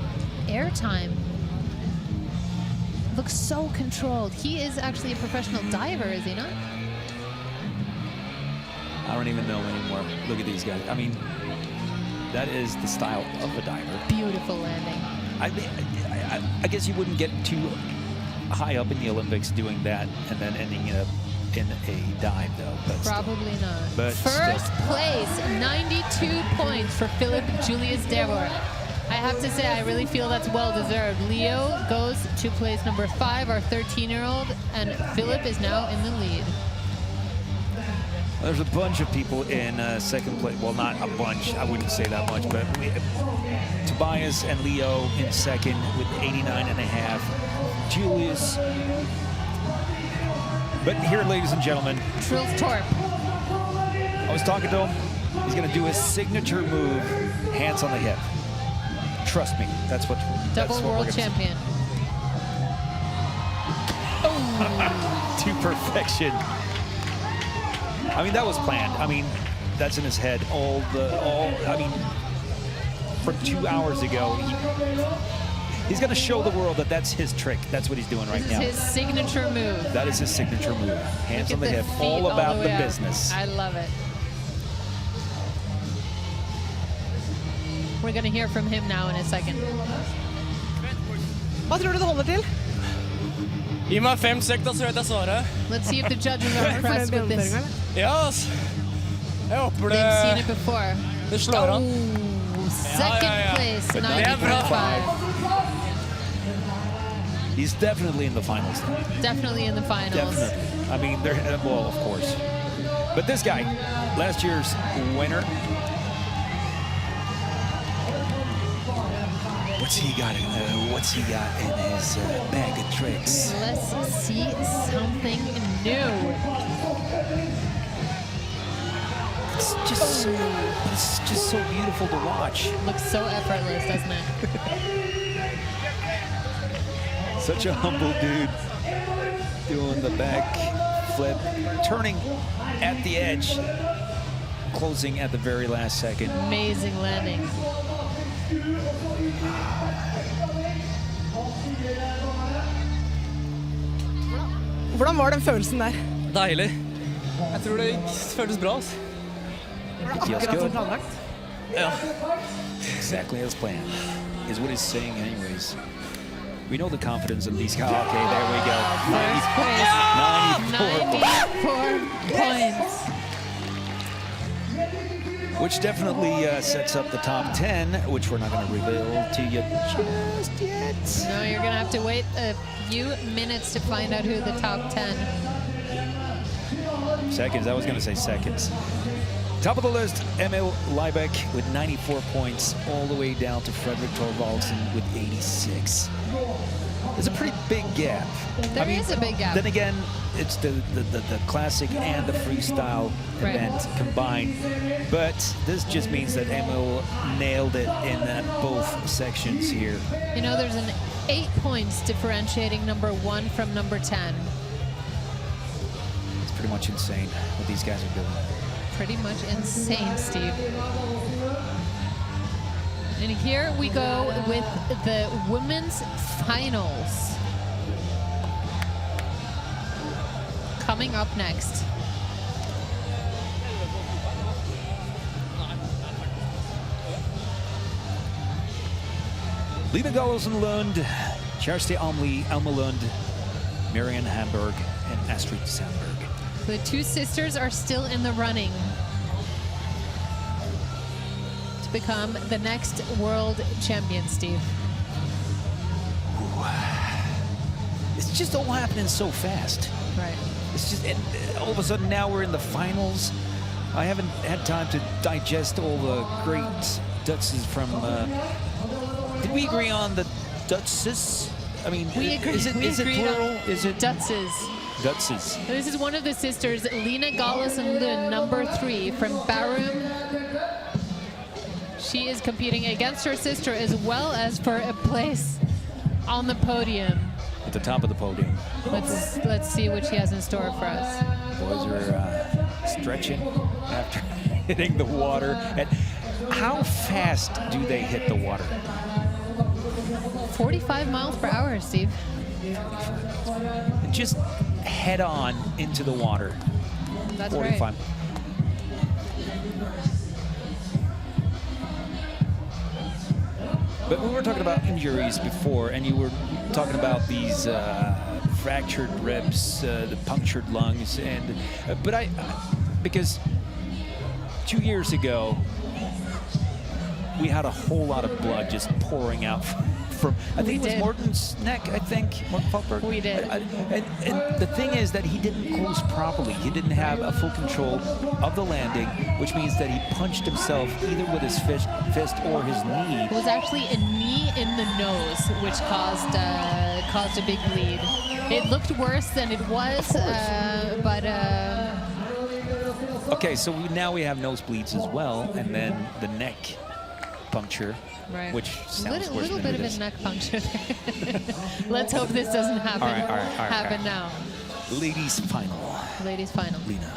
[SPEAKER 2] airtime. Looks so controlled. He is actually a professional diver, is he not?
[SPEAKER 1] I don't even know anymore. Look at these guys. I mean, that is the style of a diver.
[SPEAKER 2] Beautiful landing.
[SPEAKER 1] I guess you wouldn't get too high up in the Olympics doing that and then ending up in a dive, though. But
[SPEAKER 2] probably
[SPEAKER 1] still.
[SPEAKER 2] not.
[SPEAKER 1] But
[SPEAKER 2] first
[SPEAKER 1] still.
[SPEAKER 2] place, 92 points for Philip Julius de Boer. I have to say, I really feel that's well-deserved. Leo goes to place number 5, our 13-year-old, and Philip is now in the lead.
[SPEAKER 1] There's a bunch of people in second place. Well, not a bunch. I wouldn't say that much, but Tobias and Leo in second with 89.5. Julius. But here, ladies and gentlemen,
[SPEAKER 2] Truls Torp.
[SPEAKER 1] I was talking to him. He's going to do his signature move, hands on the hip. Trust me, that's what.
[SPEAKER 2] Double world champion.
[SPEAKER 1] Oh. To perfection. I mean, that was planned. I mean, that's in his head. I mean, from 2 hours ago, he's going to show the world that that's his trick. That's what he's doing right now.
[SPEAKER 2] This is his signature move.
[SPEAKER 1] That is his signature move. Hands on the hip, all about the business.
[SPEAKER 2] I love it. We're going to hear from him now in a second.
[SPEAKER 3] Hva tror du det holder til?
[SPEAKER 7] Gi meg 5 sektor, så vet jeg svaret.
[SPEAKER 2] Let's see if the judges are impressed with this.
[SPEAKER 7] Ja, altså. Jeg håper det.
[SPEAKER 2] They've seen it before.
[SPEAKER 7] Det slår an.
[SPEAKER 2] Second place, 90.5.
[SPEAKER 1] He's definitely in the finals.
[SPEAKER 2] Definitely in the finals.
[SPEAKER 1] Definitely. I mean, well, of course. But this guy, last year's winner. What's he got in his bag of tricks?
[SPEAKER 2] Let's see something new.
[SPEAKER 1] It's just so beautiful to watch.
[SPEAKER 2] Looks so effortless, doesn't it?
[SPEAKER 1] Such a humble dude doing the back flip, turning at the edge, closing at the very last second.
[SPEAKER 2] Amazing landing.
[SPEAKER 3] Hvordan var den følelsen der?
[SPEAKER 7] Deilig. Jeg tror det føltes bra.
[SPEAKER 3] Akkurat som planlagt.
[SPEAKER 7] Ja.
[SPEAKER 1] Exactly as planned, is what he's saying anyways. We know the confidence in these guys. Okay, there we go.
[SPEAKER 2] 94 points.
[SPEAKER 1] Which definitely sets up the top 10, which we're not going to reveal to you just yet.
[SPEAKER 2] No, you're going to have to wait a few minutes to find out who the top 10.
[SPEAKER 1] Seconds, I was going to say seconds. Top of the list, Emil Liebeck with 94 points, all the way down to Fredrik Torvalds with 86. There's a pretty big gap.
[SPEAKER 2] There is a big gap.
[SPEAKER 1] Then again, it's the classic and the freestyle event combined. But this just means that Emil nailed it in both sections here.
[SPEAKER 2] You know, there's an 8 points differentiating number 1 from number 10.
[SPEAKER 1] It's pretty much insane what these guys are doing.
[SPEAKER 2] Pretty much insane, Steve. And here we go with the women's finals. Coming up next.
[SPEAKER 1] Lina Gallosen-Lund, Kjersti Almelund, Marianne Hamburg, and Astrid Sandberg.
[SPEAKER 2] The two sisters are still in the running to become the next world champion, Steve.
[SPEAKER 1] Ooh. It's just all happening so fast.
[SPEAKER 2] Right.
[SPEAKER 1] It's just, and all of a sudden now we're in the finals. I haven't had time to digest all the great Dødses from. Did we agree on the Dødses? I mean,
[SPEAKER 2] we agree.
[SPEAKER 1] Is it plural? Is it
[SPEAKER 2] Dødses?
[SPEAKER 1] Dødses.
[SPEAKER 2] This is one of the sisters, Lina Gallosen-Lund, number 3 from Bærum. She is competing against her sister as well as for a place on the podium.
[SPEAKER 1] At the top of the podium.
[SPEAKER 2] Let's see what she has in store for us.
[SPEAKER 1] Boys are stretching after hitting the water. And how fast do they hit the water?
[SPEAKER 2] 45 miles per hour, Steve.
[SPEAKER 1] Just head on into the water.
[SPEAKER 2] That's
[SPEAKER 1] 45.
[SPEAKER 2] right.
[SPEAKER 1] But we were talking about injuries before, and you were talking about these fractured ribs, the punctured lungs, and because 2 years ago we had a whole lot of blood just pouring out from I think it was Morten's neck. I think Morten Falkberg.
[SPEAKER 2] We did.
[SPEAKER 1] And the thing is that he didn't close properly. He didn't have a full control of the landing, which means that he punched himself either with his fist or his knee.
[SPEAKER 2] It was actually a knee in the nose, which caused a big bleed. It looked worse than it was, but.
[SPEAKER 1] Okay, so now we have nosebleeds as well, and then the neck puncture.
[SPEAKER 2] Right.
[SPEAKER 1] Which sounds
[SPEAKER 2] a
[SPEAKER 1] worse
[SPEAKER 2] little
[SPEAKER 1] than
[SPEAKER 2] bit
[SPEAKER 1] it
[SPEAKER 2] of
[SPEAKER 1] is.
[SPEAKER 2] a neck puncture. Let's hope this doesn't happen.
[SPEAKER 1] All right,
[SPEAKER 2] happen now.
[SPEAKER 1] Ladies final.
[SPEAKER 2] Ladies final.
[SPEAKER 1] Lina.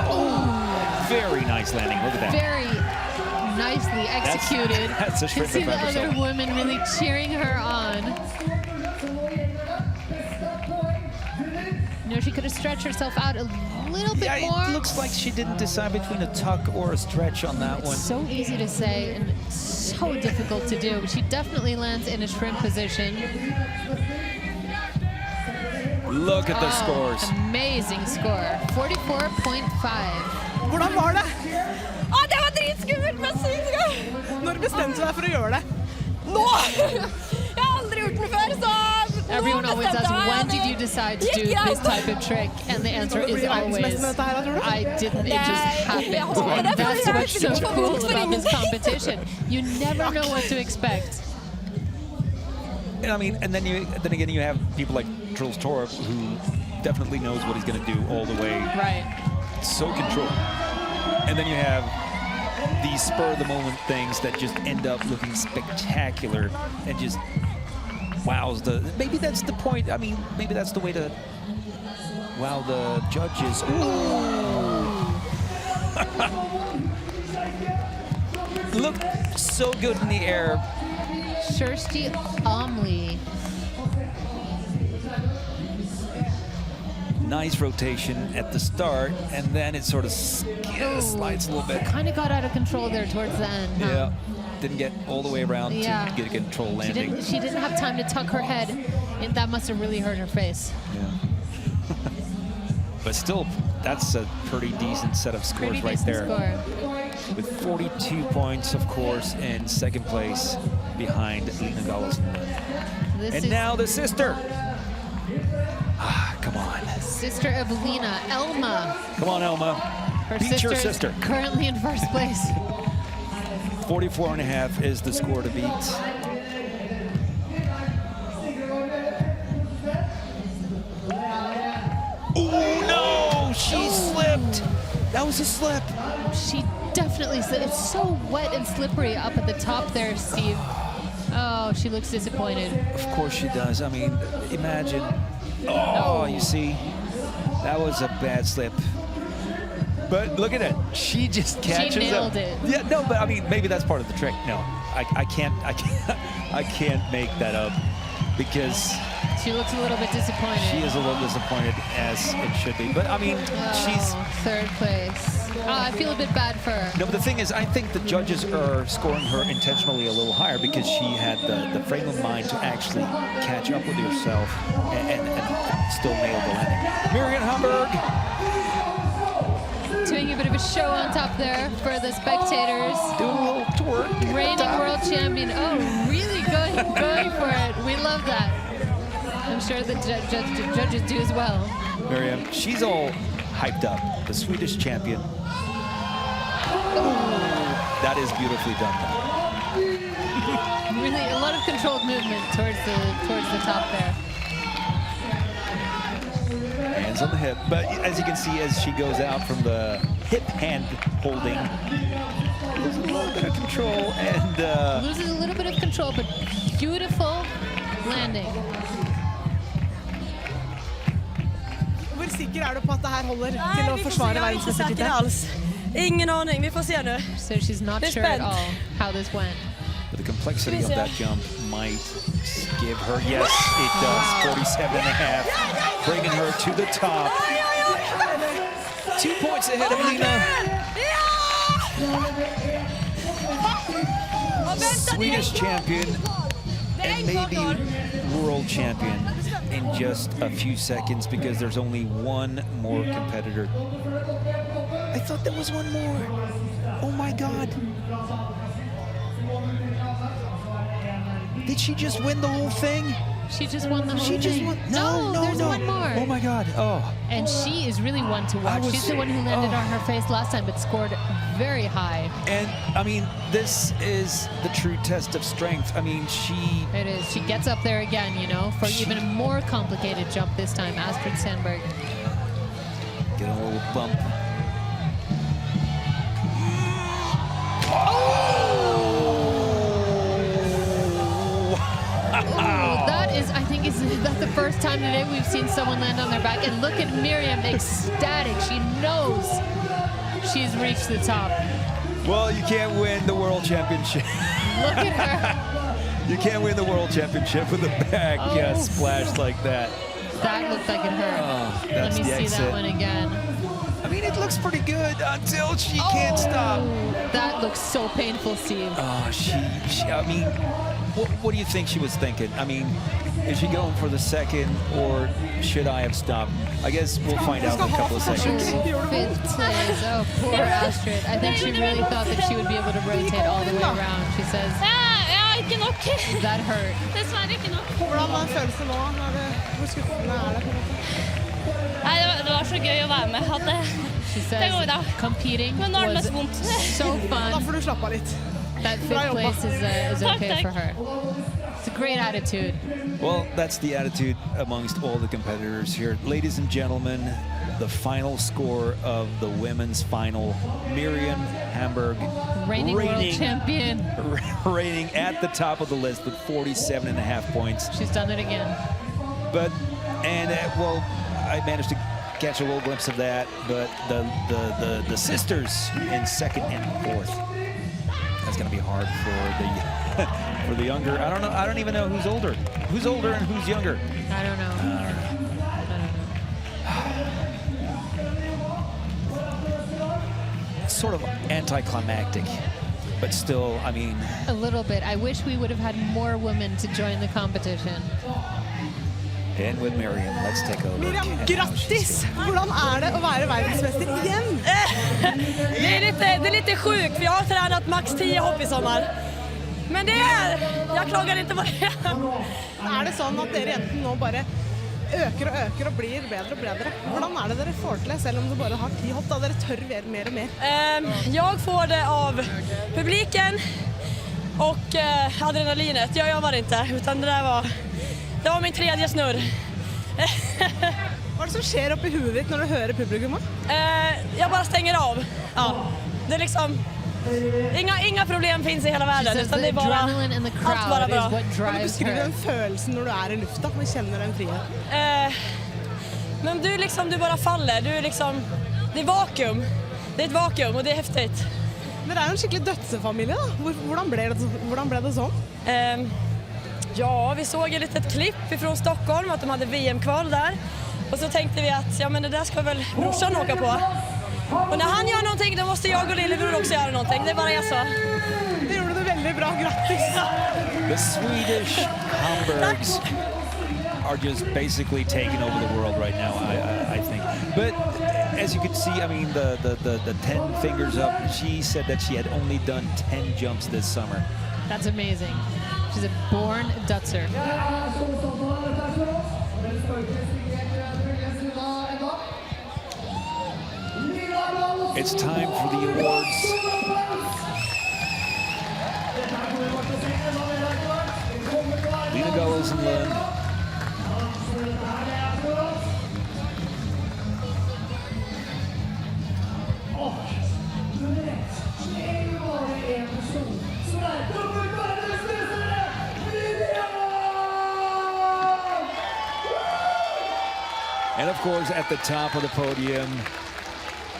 [SPEAKER 1] Oh, very nice landing. Look at that.
[SPEAKER 2] Very nicely executed.
[SPEAKER 1] That's a
[SPEAKER 2] you can see the other women really cheering her on. You know, she could have stretched herself out a little bit more.
[SPEAKER 1] It looks like she didn't decide between a tuck or a stretch on that one.
[SPEAKER 2] It's so easy to say and so difficult to do. But she definitely lands in a shrimp position.
[SPEAKER 1] Look at the scores.
[SPEAKER 2] Amazing score. 44.5.
[SPEAKER 3] Hvordan var det?
[SPEAKER 4] Det var dritskummelt, men sykt gøy!
[SPEAKER 3] Når bestemte du deg for å gjøre det?
[SPEAKER 4] Nå! Jeg har aldri gjort den før, så
[SPEAKER 2] Everyone always asks, when did you decide to do this type of trick? And the answer is always, I didn't, it just happened. And that's what's so cool about this competition. You never know what to expect.
[SPEAKER 1] And I mean, and then again, you have people like Truls Torp, who definitely knows what he's going to do all the way.
[SPEAKER 2] Right.
[SPEAKER 1] So controlled. And then you have these spur-of-the-moment things that just end up looking spectacular and just wows the... Maybe that's the point. I mean, maybe that's the way to wow the judges. Look so good in the air.
[SPEAKER 2] Kjersti Almelund.
[SPEAKER 1] Nice rotation at the start, and then it sort of slides a little bit.
[SPEAKER 2] Kind of got out of control there towards the end. Huh?
[SPEAKER 1] Yeah, didn't get all the way around to get a control landing.
[SPEAKER 2] She didn't have time to tuck her head. That must have really hurt her face.
[SPEAKER 1] Yeah. But still, that's a pretty decent set of scores right there. With 42 points, of course, in second place behind Lina Gallosen. And now the sister. Come on.
[SPEAKER 2] Sister of Lina, Elma.
[SPEAKER 1] Come on, Elma.
[SPEAKER 2] Her
[SPEAKER 1] Beat your sister.
[SPEAKER 2] Currently in first place.
[SPEAKER 1] 44.5 is the score to beat. Oh no, she slipped. That was a slip.
[SPEAKER 2] She definitely slipped. It's so wet and slippery up at the top there, Steve. Oh, she looks disappointed.
[SPEAKER 1] Of course she does. I mean, imagine. Oh, you see, that was a bad slip. But look at it. She just catches
[SPEAKER 2] She nailed
[SPEAKER 1] up.
[SPEAKER 2] it.
[SPEAKER 1] Yeah, no, but I mean, maybe that's part of the trick. No, I can't make that up because
[SPEAKER 2] she looks a little bit disappointed.
[SPEAKER 1] she is a little disappointed, as it should be. But I mean, she's
[SPEAKER 2] third place. I feel a bit bad for her.
[SPEAKER 1] no. But the thing is, I think the judges are scoring her intentionally a little higher because she had the frame of mind to actually catch up with herself and still nail the landing. Miriam Hamburg.
[SPEAKER 2] Doing a bit of a show on top there for the spectators.
[SPEAKER 1] Do a little twerk.
[SPEAKER 2] Reigning world champion. Oh, really going for it. We love that. I'm sure the judges do as well.
[SPEAKER 1] Miriam, she's all hyped up. The Swedish champion. That is beautifully done.
[SPEAKER 2] Really, a lot of controlled movement towards the top there.
[SPEAKER 1] Hands on the hip, but as you can see, as she goes out from the hip hand holding, loses a little bit of control and
[SPEAKER 2] loses a little bit of control, but beautiful landing.
[SPEAKER 3] Hvor sikker du på at det her holder til å forsvare verdensmestertitelen?
[SPEAKER 5] Ingen aning, vi får se nu.
[SPEAKER 2] So she's not sure at all how this went.
[SPEAKER 1] But the complexity of that jump might give her, yes, it does, 47.5, bringing her to the top. 2 points ahead of Lina. Swedish champion and maybe world champion in just a few seconds because there's only one more competitor. I thought there was one more. Oh my God. Did she just win the whole thing?
[SPEAKER 2] She just won the whole thing.
[SPEAKER 3] She just won.
[SPEAKER 2] No, there's one more.
[SPEAKER 1] Oh my God. Oh.
[SPEAKER 2] And she is really one to watch. She's the one who landed on her face last time, but scored very high.
[SPEAKER 1] And I mean, this is the true test of strength. I mean,
[SPEAKER 2] It is. She gets up there again, you know, for even a more complicated jump this time. Astrid Sandberg.
[SPEAKER 1] Get a little bump.
[SPEAKER 2] I think is that the first time today we've seen someone land on their back. And look at Miriam, ecstatic. She knows she's reached the top.
[SPEAKER 1] Well, you can't win the world championship.
[SPEAKER 2] Look at her.
[SPEAKER 1] You can't win the world championship with a back splash like that.
[SPEAKER 2] That looked like it hurt.
[SPEAKER 1] Oh,
[SPEAKER 2] Let me see that one again.
[SPEAKER 1] I mean, it looks pretty good until she can't stop.
[SPEAKER 2] That looks so painful, Steve.
[SPEAKER 1] Oh, I mean, what do you think she was thinking? I mean, is she going for the second, or should I have stopped? I guess we'll find out in a couple of seconds.
[SPEAKER 2] Fifth place. Oh, poor Astrid. I think she really thought that she would be able to rotate all the way around. She says,
[SPEAKER 6] Ikke nok.
[SPEAKER 2] that hurt.
[SPEAKER 6] Dessverre ikke nok.
[SPEAKER 3] Hvordan var følelsen nå? Hvor skuffende det på en måte?
[SPEAKER 6] Nei, det var så gøy å være med.
[SPEAKER 2] She says competing was so fun.
[SPEAKER 3] Da får du slappe av litt.
[SPEAKER 2] That fifth place is okay for her. It's a great attitude.
[SPEAKER 1] Well, that's the attitude amongst all the competitors here. Ladies and gentlemen, the final score of the women's final. Miriam Hamburg,
[SPEAKER 2] reigning world champion.
[SPEAKER 1] Reigning at the top of the list with 47.5 points.
[SPEAKER 2] She's done it again.
[SPEAKER 1] But, well, I managed to catch a little glimpse of that, but the sisters in second and fourth. That's going to be hard for the younger. I don't know. I don't even know who's older. Who's older and who's younger?
[SPEAKER 2] I don't know.
[SPEAKER 1] It's sort of anticlimactic, but still, I mean.
[SPEAKER 2] A little bit. I wish we would have had more women to join the competition.
[SPEAKER 1] And with Miriam, let's take a look.
[SPEAKER 3] Miriam, grattis! Hvordan det å være verdensmester igjen?
[SPEAKER 5] Det är lite sjukt, för jag har tränat max 10 hopp i sommar. Men jag klagar inte på det.
[SPEAKER 3] Det sånn at dere jentene nå bare øker og øker og blir bedre og bedre? Hvordan det dere får til det, selv om du bare har 10 hopp, da dere tør mer og mer?
[SPEAKER 5] Jag får det av publiken och adrenalinet. Jag jobbar inte, utan det var min tredje snurr.
[SPEAKER 3] Var Hva er det som skjer oppi huet ditt når du hører publikum?
[SPEAKER 5] Jag bara stänger av. Ja. Det är liksom inga problem finns i hela världen utan det är bara allt bara bra.
[SPEAKER 3] Kan du beskriva den følelsen når du er i lufta og kjenner den frihet?
[SPEAKER 5] Men du bara faller. Du liksom det är vakuum. Det är ett vakuum och det är häftigt.
[SPEAKER 3] Dere er jo en skikkelig dødsefamilie da. Hvordan ble det sånn?
[SPEAKER 5] Ja, vi såg ett litet klipp från Stockholm att de hade VM-kval där. Och så tänkte vi att ja men det där ska väl brorsan åka på. Och när han gör någonting då måste jag och lillebror också göra någonting. Det är bara jag så.
[SPEAKER 3] Det gjorde du väldigt bra. Grattis.
[SPEAKER 1] The Swedish Hamburgs are just basically taking over the world right now, I think. But as you can see, I mean, the 10 fingers up, she said that she had only done 10 jumps this summer.
[SPEAKER 2] That's amazing. She's a born Dødser.
[SPEAKER 1] It's time for the awards. Lena Gallows and Lund. And of course, at the top of the podium,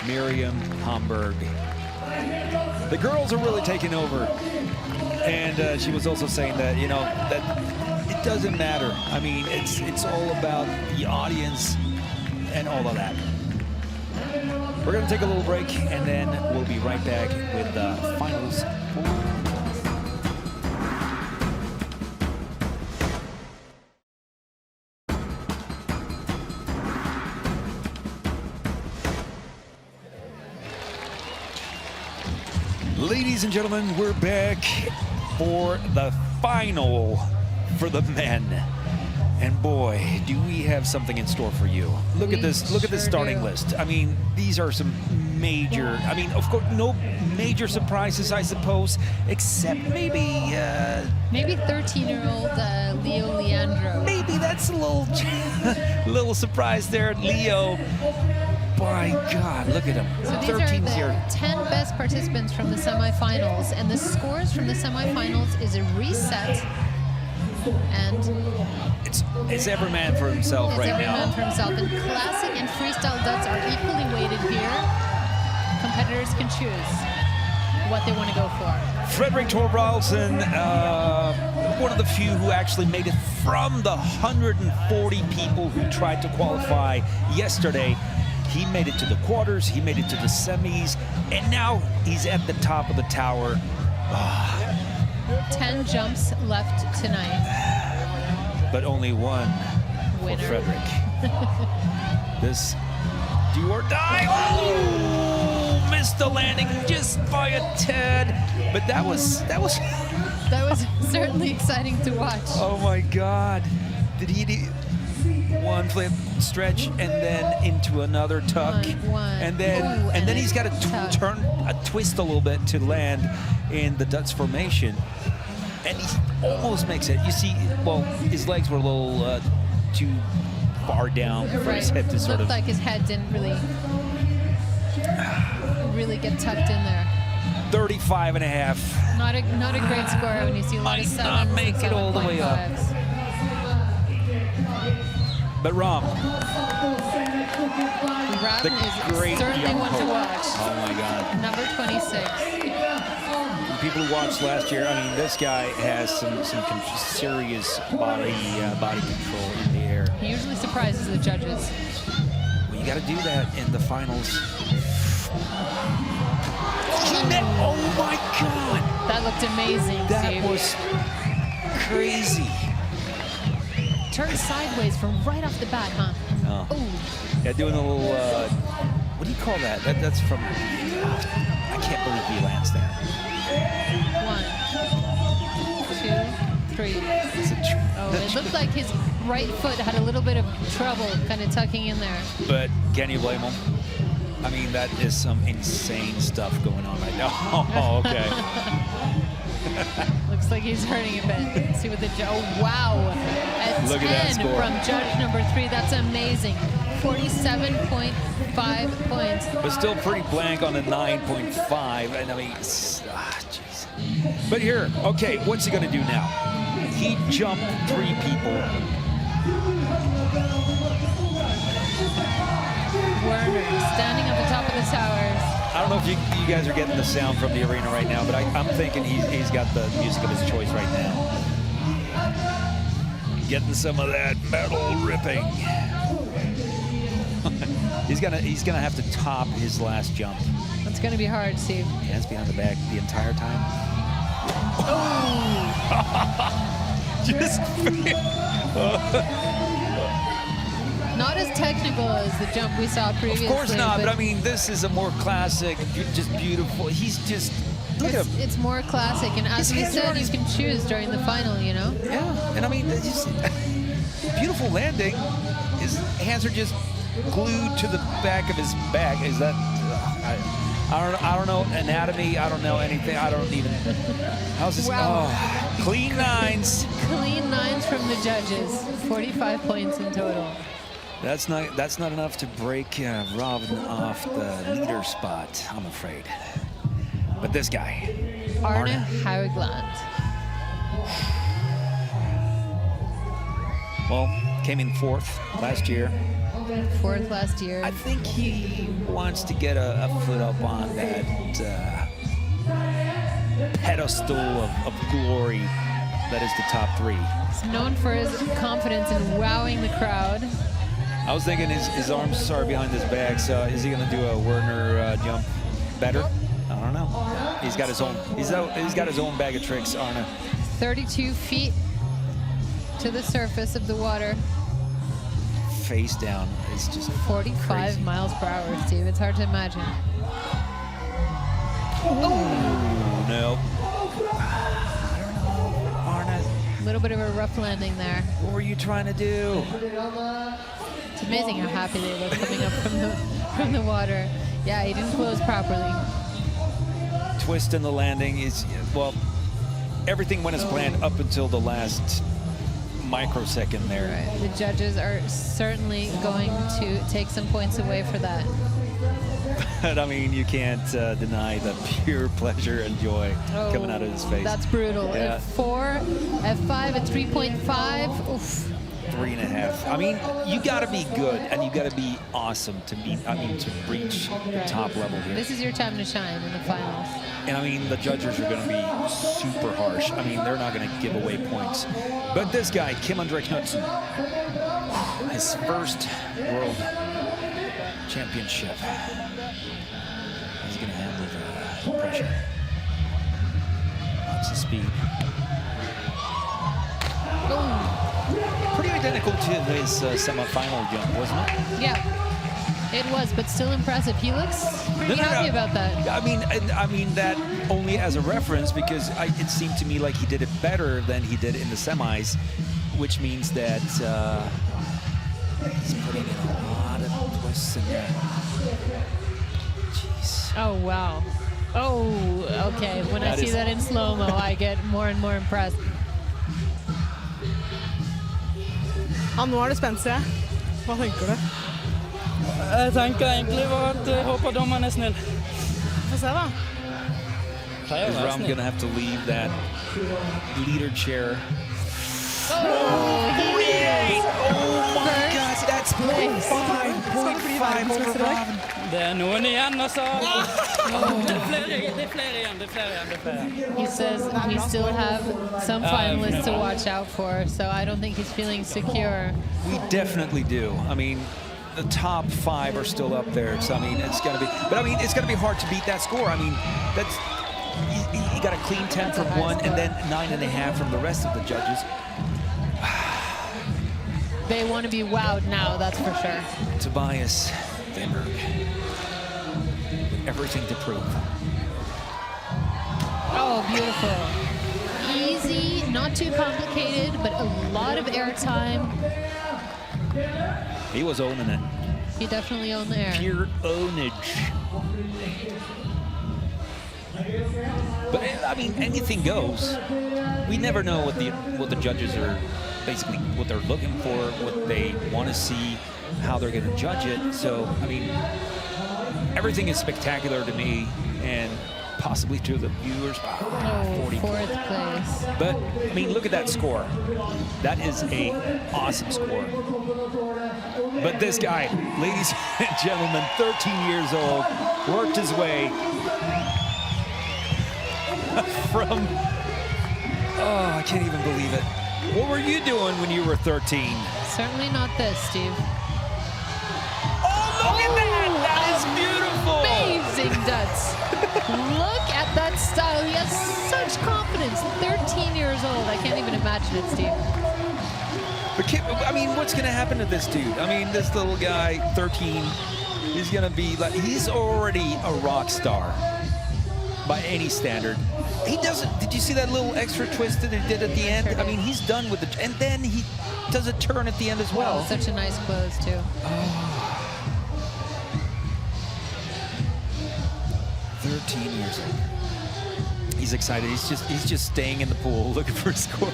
[SPEAKER 1] Miriam Hamburg. The girls are really taking over. And she was also saying that, you know, that it doesn't matter. I mean, it's all about the audience and all of that. We're going to take a little break, and then we'll be right back with the finals. Ladies and gentlemen, we're back for the final for the men. And boy, do we have something in store for you. Look at this starting list. I mean, these are some major, I mean, of course, no major surprises, I suppose, except maybe
[SPEAKER 2] 13-year-old Leo Leandro.
[SPEAKER 1] Maybe that's a little surprise there, Leo. My God, look at him.
[SPEAKER 2] So these are the 10 best participants from the semifinals, and the scores from the semifinals is a reset. And
[SPEAKER 1] it's every man for himself right now.
[SPEAKER 2] Every man for himself. And classic and freestyle Døds are equally weighted here. Competitors can choose what they want to go for.
[SPEAKER 1] Fredrik Torvalds, one of the few who actually made it from the 140 people who tried to qualify yesterday. He made it to the quarters, he made it to the semis, and now he's at the top of the tower.
[SPEAKER 2] 10 jumps left tonight.
[SPEAKER 1] But only one
[SPEAKER 2] winner
[SPEAKER 1] for Fredrik. This do or die. Oh, missed the landing just by a tad. But that was
[SPEAKER 2] certainly exciting to watch.
[SPEAKER 1] Oh my God. Did he do one flip, stretch, and then into another tuck? And then he's got to turn a twist a little bit to land in the Døds formation. And he almost makes it. You see, well, his legs were a little too far down for his head to sort of.
[SPEAKER 2] Looked like his head didn't really get tucked in there.
[SPEAKER 1] 35 and a half.
[SPEAKER 2] Not a great score when you see a lot of sevens.
[SPEAKER 1] Might not make it all the way up. But Ram
[SPEAKER 2] is certainly one to watch.
[SPEAKER 1] Oh my God.
[SPEAKER 2] Number 26.
[SPEAKER 1] People who watched last year, I mean, this guy has some serious body control in the air.
[SPEAKER 2] He usually surprises the judges.
[SPEAKER 1] Well, you got to do that in the finals. Oh my God!
[SPEAKER 2] That looked amazing.
[SPEAKER 1] That was crazy.
[SPEAKER 2] Turned sideways from right off the bat, huh?
[SPEAKER 1] Oh. Ooh. Yeah, doing a little. What do you call that? That's from. I can't believe he lands there.
[SPEAKER 2] 1, 2, 3. Oh, it looked like his right foot had a little bit of trouble kind of tucking in there.
[SPEAKER 1] But can you blame him? I mean, that is some insane stuff going on right now. Oh, okay.
[SPEAKER 2] Looks like he's hurting a bit. Let's see what the judge. Oh, wow. Look 10
[SPEAKER 1] at that score.
[SPEAKER 2] From judge number 3. That's amazing. 47.5 points.
[SPEAKER 1] But still pretty blank on a 9.5. And I mean, jeez. But here, okay, what's he going to do now? He jumped 3 people.
[SPEAKER 2] Werner standing at the top of the towers.
[SPEAKER 1] I don't know if you guys are getting the sound from the arena right now, but I'm thinking he's got the music of his choice right now. Getting some of that metal ripping. he's gonna have to top his last jump.
[SPEAKER 2] It's gonna be hard, Steve.
[SPEAKER 1] Hands behind the back the entire time.
[SPEAKER 2] Oh!
[SPEAKER 1] Just
[SPEAKER 2] not as technical as the jump we saw previously.
[SPEAKER 1] Of course not, but I mean, this is a more classic, just beautiful. He's just, look at him.
[SPEAKER 2] It's more classic, and as we said, you can choose during the final, you know?
[SPEAKER 1] Yeah, and I mean, just beautiful landing. His hands are just glued to the back of his back. Is that, I don't know anatomy, I don't know anything, I don't even, how's this?
[SPEAKER 2] Wow.
[SPEAKER 1] Oh, clean 9s.
[SPEAKER 2] Clean 9s from the judges, 45 points in total.
[SPEAKER 1] That's not enough to break Robin off the leader spot, I'm afraid. But this guy,
[SPEAKER 2] Arne Haugland.
[SPEAKER 1] Well, came in 4th last year.
[SPEAKER 2] 4th last year.
[SPEAKER 1] I think he wants to get a foot up on that pedestal of glory that is the top 3.
[SPEAKER 2] He's known for his confidence in wowing the crowd.
[SPEAKER 1] I was thinking his arms are behind his back, so is he going to do a Werner jump better? I don't know. He's got his own. He's got his own bag of tricks, Arne.
[SPEAKER 2] 32 feet to the surface of the water.
[SPEAKER 1] Face down. It's just
[SPEAKER 2] 45
[SPEAKER 1] crazy.
[SPEAKER 2] miles per hour, Steve. It's hard to imagine.
[SPEAKER 1] Oh no. I don't know, Arne.
[SPEAKER 2] A little bit of a rough landing there.
[SPEAKER 1] What were you trying to do?
[SPEAKER 2] It's amazing how happy they look coming up from the water. Yeah, he didn't close properly.
[SPEAKER 1] Twist in the landing is, well, everything went as planned up until the last microsecond there.
[SPEAKER 2] Right. The judges are certainly going to take some points away for that.
[SPEAKER 1] But I mean, you can't deny the pure pleasure and joy coming out of his face.
[SPEAKER 2] That's brutal.
[SPEAKER 1] Yeah.
[SPEAKER 2] At 4, at 5, at 3.5. Oof.
[SPEAKER 1] 3.5. I mean, you got to be good and you got to be awesome to meet. I mean, to reach the top level here.
[SPEAKER 2] This is your time to shine in the finals.
[SPEAKER 1] And I mean, the judges are going to be super harsh. I mean, they're not going to give away points. But this guy, Kim André Knudsen, his first world championship. He's going to handle the pressure. Lots of speed.
[SPEAKER 2] Oh.
[SPEAKER 1] Pretty identical to his semifinal jump, wasn't it?
[SPEAKER 2] Yeah, it was, but still impressive. He looks pretty happy about that.
[SPEAKER 1] I mean that only as a reference, because it seemed to me like he did it better than he did in the semis, which means that he's putting in a lot of twists in there. Jeez.
[SPEAKER 2] Oh, wow. Oh, okay. When I see that in slow-mo, I get more and more impressed.
[SPEAKER 3] Ja, nå det spent seg. Hva tenker du?
[SPEAKER 11] Jeg tenker egentlig at jeg håper dommeren snill.
[SPEAKER 3] Få se da.
[SPEAKER 1] Is Ram going to have to leave that leader chair?
[SPEAKER 2] Oh, he is.
[SPEAKER 1] Oh my God, that's 5.5 over Ram.
[SPEAKER 11] Det noen igjen, altså. Det flere igjen.
[SPEAKER 2] He says we still have some finalists to watch out for, so I don't think he's feeling secure.
[SPEAKER 1] We definitely do. I mean, the top 5 are still up there, so I mean, it's going to be, but I mean, it's going to be hard to beat that score. I mean, that's, you got a clean 10 from one and then 9.5 from the rest of the judges.
[SPEAKER 2] They want to be wowed now, that's for sure.
[SPEAKER 1] Tobias Denberg. Everything to prove.
[SPEAKER 2] Oh, beautiful. Easy, not too complicated, but a lot of air time.
[SPEAKER 1] He was owning it.
[SPEAKER 2] He definitely owned the air.
[SPEAKER 1] Pure ownage. But I mean, anything goes. We never know what the judges are basically, what they're looking for, what they want to see. how they're going to judge it. So, I mean, everything is spectacular to me, and possibly to the viewers.
[SPEAKER 2] Fourth place.
[SPEAKER 1] But, I mean, look at that score. That is a awesome score. But this guy, ladies and gentlemen, 13 years old, worked his way from, oh, I can't even believe it. What were you doing when you were 13?
[SPEAKER 2] Certainly not this, Steve.
[SPEAKER 1] Oh, look at that! That is beautiful!
[SPEAKER 2] Amazing Døds. Look at that style. He has such confidence. 13 years old. I can't even imagine it, Steve.
[SPEAKER 1] But I mean, what's going to happen to this dude? I mean, this little guy, 13, he's going to be like, he's already a rock star by any standard. He doesn't, did you see that little extra twist that he did at the end? I mean, he's done with it. And then he does a turn at the end as well.
[SPEAKER 2] Oh, such a nice close, too.
[SPEAKER 1] 13 years old. He's excited. He's just staying in the pool looking for a score.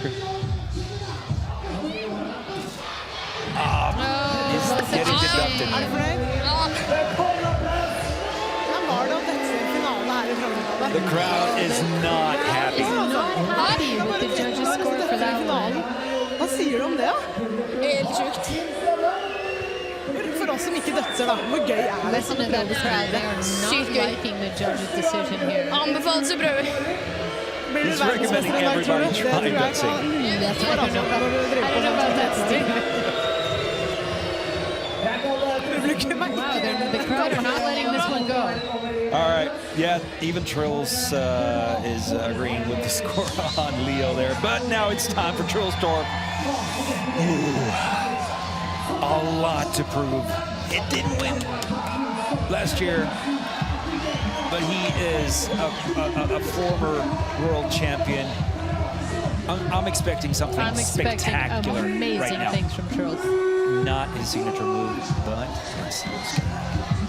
[SPEAKER 1] He's getting deducted.
[SPEAKER 3] Er du fornøyd? Hvordan var det å dette en finale her i Frognerbadet?
[SPEAKER 1] The crowd is not happy.
[SPEAKER 2] Happy with the judges' score for that one.
[SPEAKER 3] Hva sier du om det, da?
[SPEAKER 6] Helt sjukt.
[SPEAKER 3] For oss som ikke dødser, da. Hvor gøy er det?
[SPEAKER 2] Listen to that crowd. They are not liking the judges' decision here.
[SPEAKER 6] Anbefales å prøve.
[SPEAKER 3] Blir
[SPEAKER 1] He's
[SPEAKER 3] du
[SPEAKER 1] recommending
[SPEAKER 3] verdensmester en dag, tror du?
[SPEAKER 1] everybody try Dødsing.
[SPEAKER 3] Det tror jeg kan muligheter når du driver på sånn testing. Publikum er
[SPEAKER 2] Wow, the crowd are not letting this one go.
[SPEAKER 1] All right, yeah, even Trills is agreeing with the score on Leo there. But now it's time for Trillstorp. A lot to prove. It didn't win last year, but he is a former world champion. I'm expecting something
[SPEAKER 2] I'm expecting
[SPEAKER 1] spectacular
[SPEAKER 2] amazing
[SPEAKER 1] right now.
[SPEAKER 2] things from Trills.
[SPEAKER 1] Not his signature move, but let's see what's going to happen.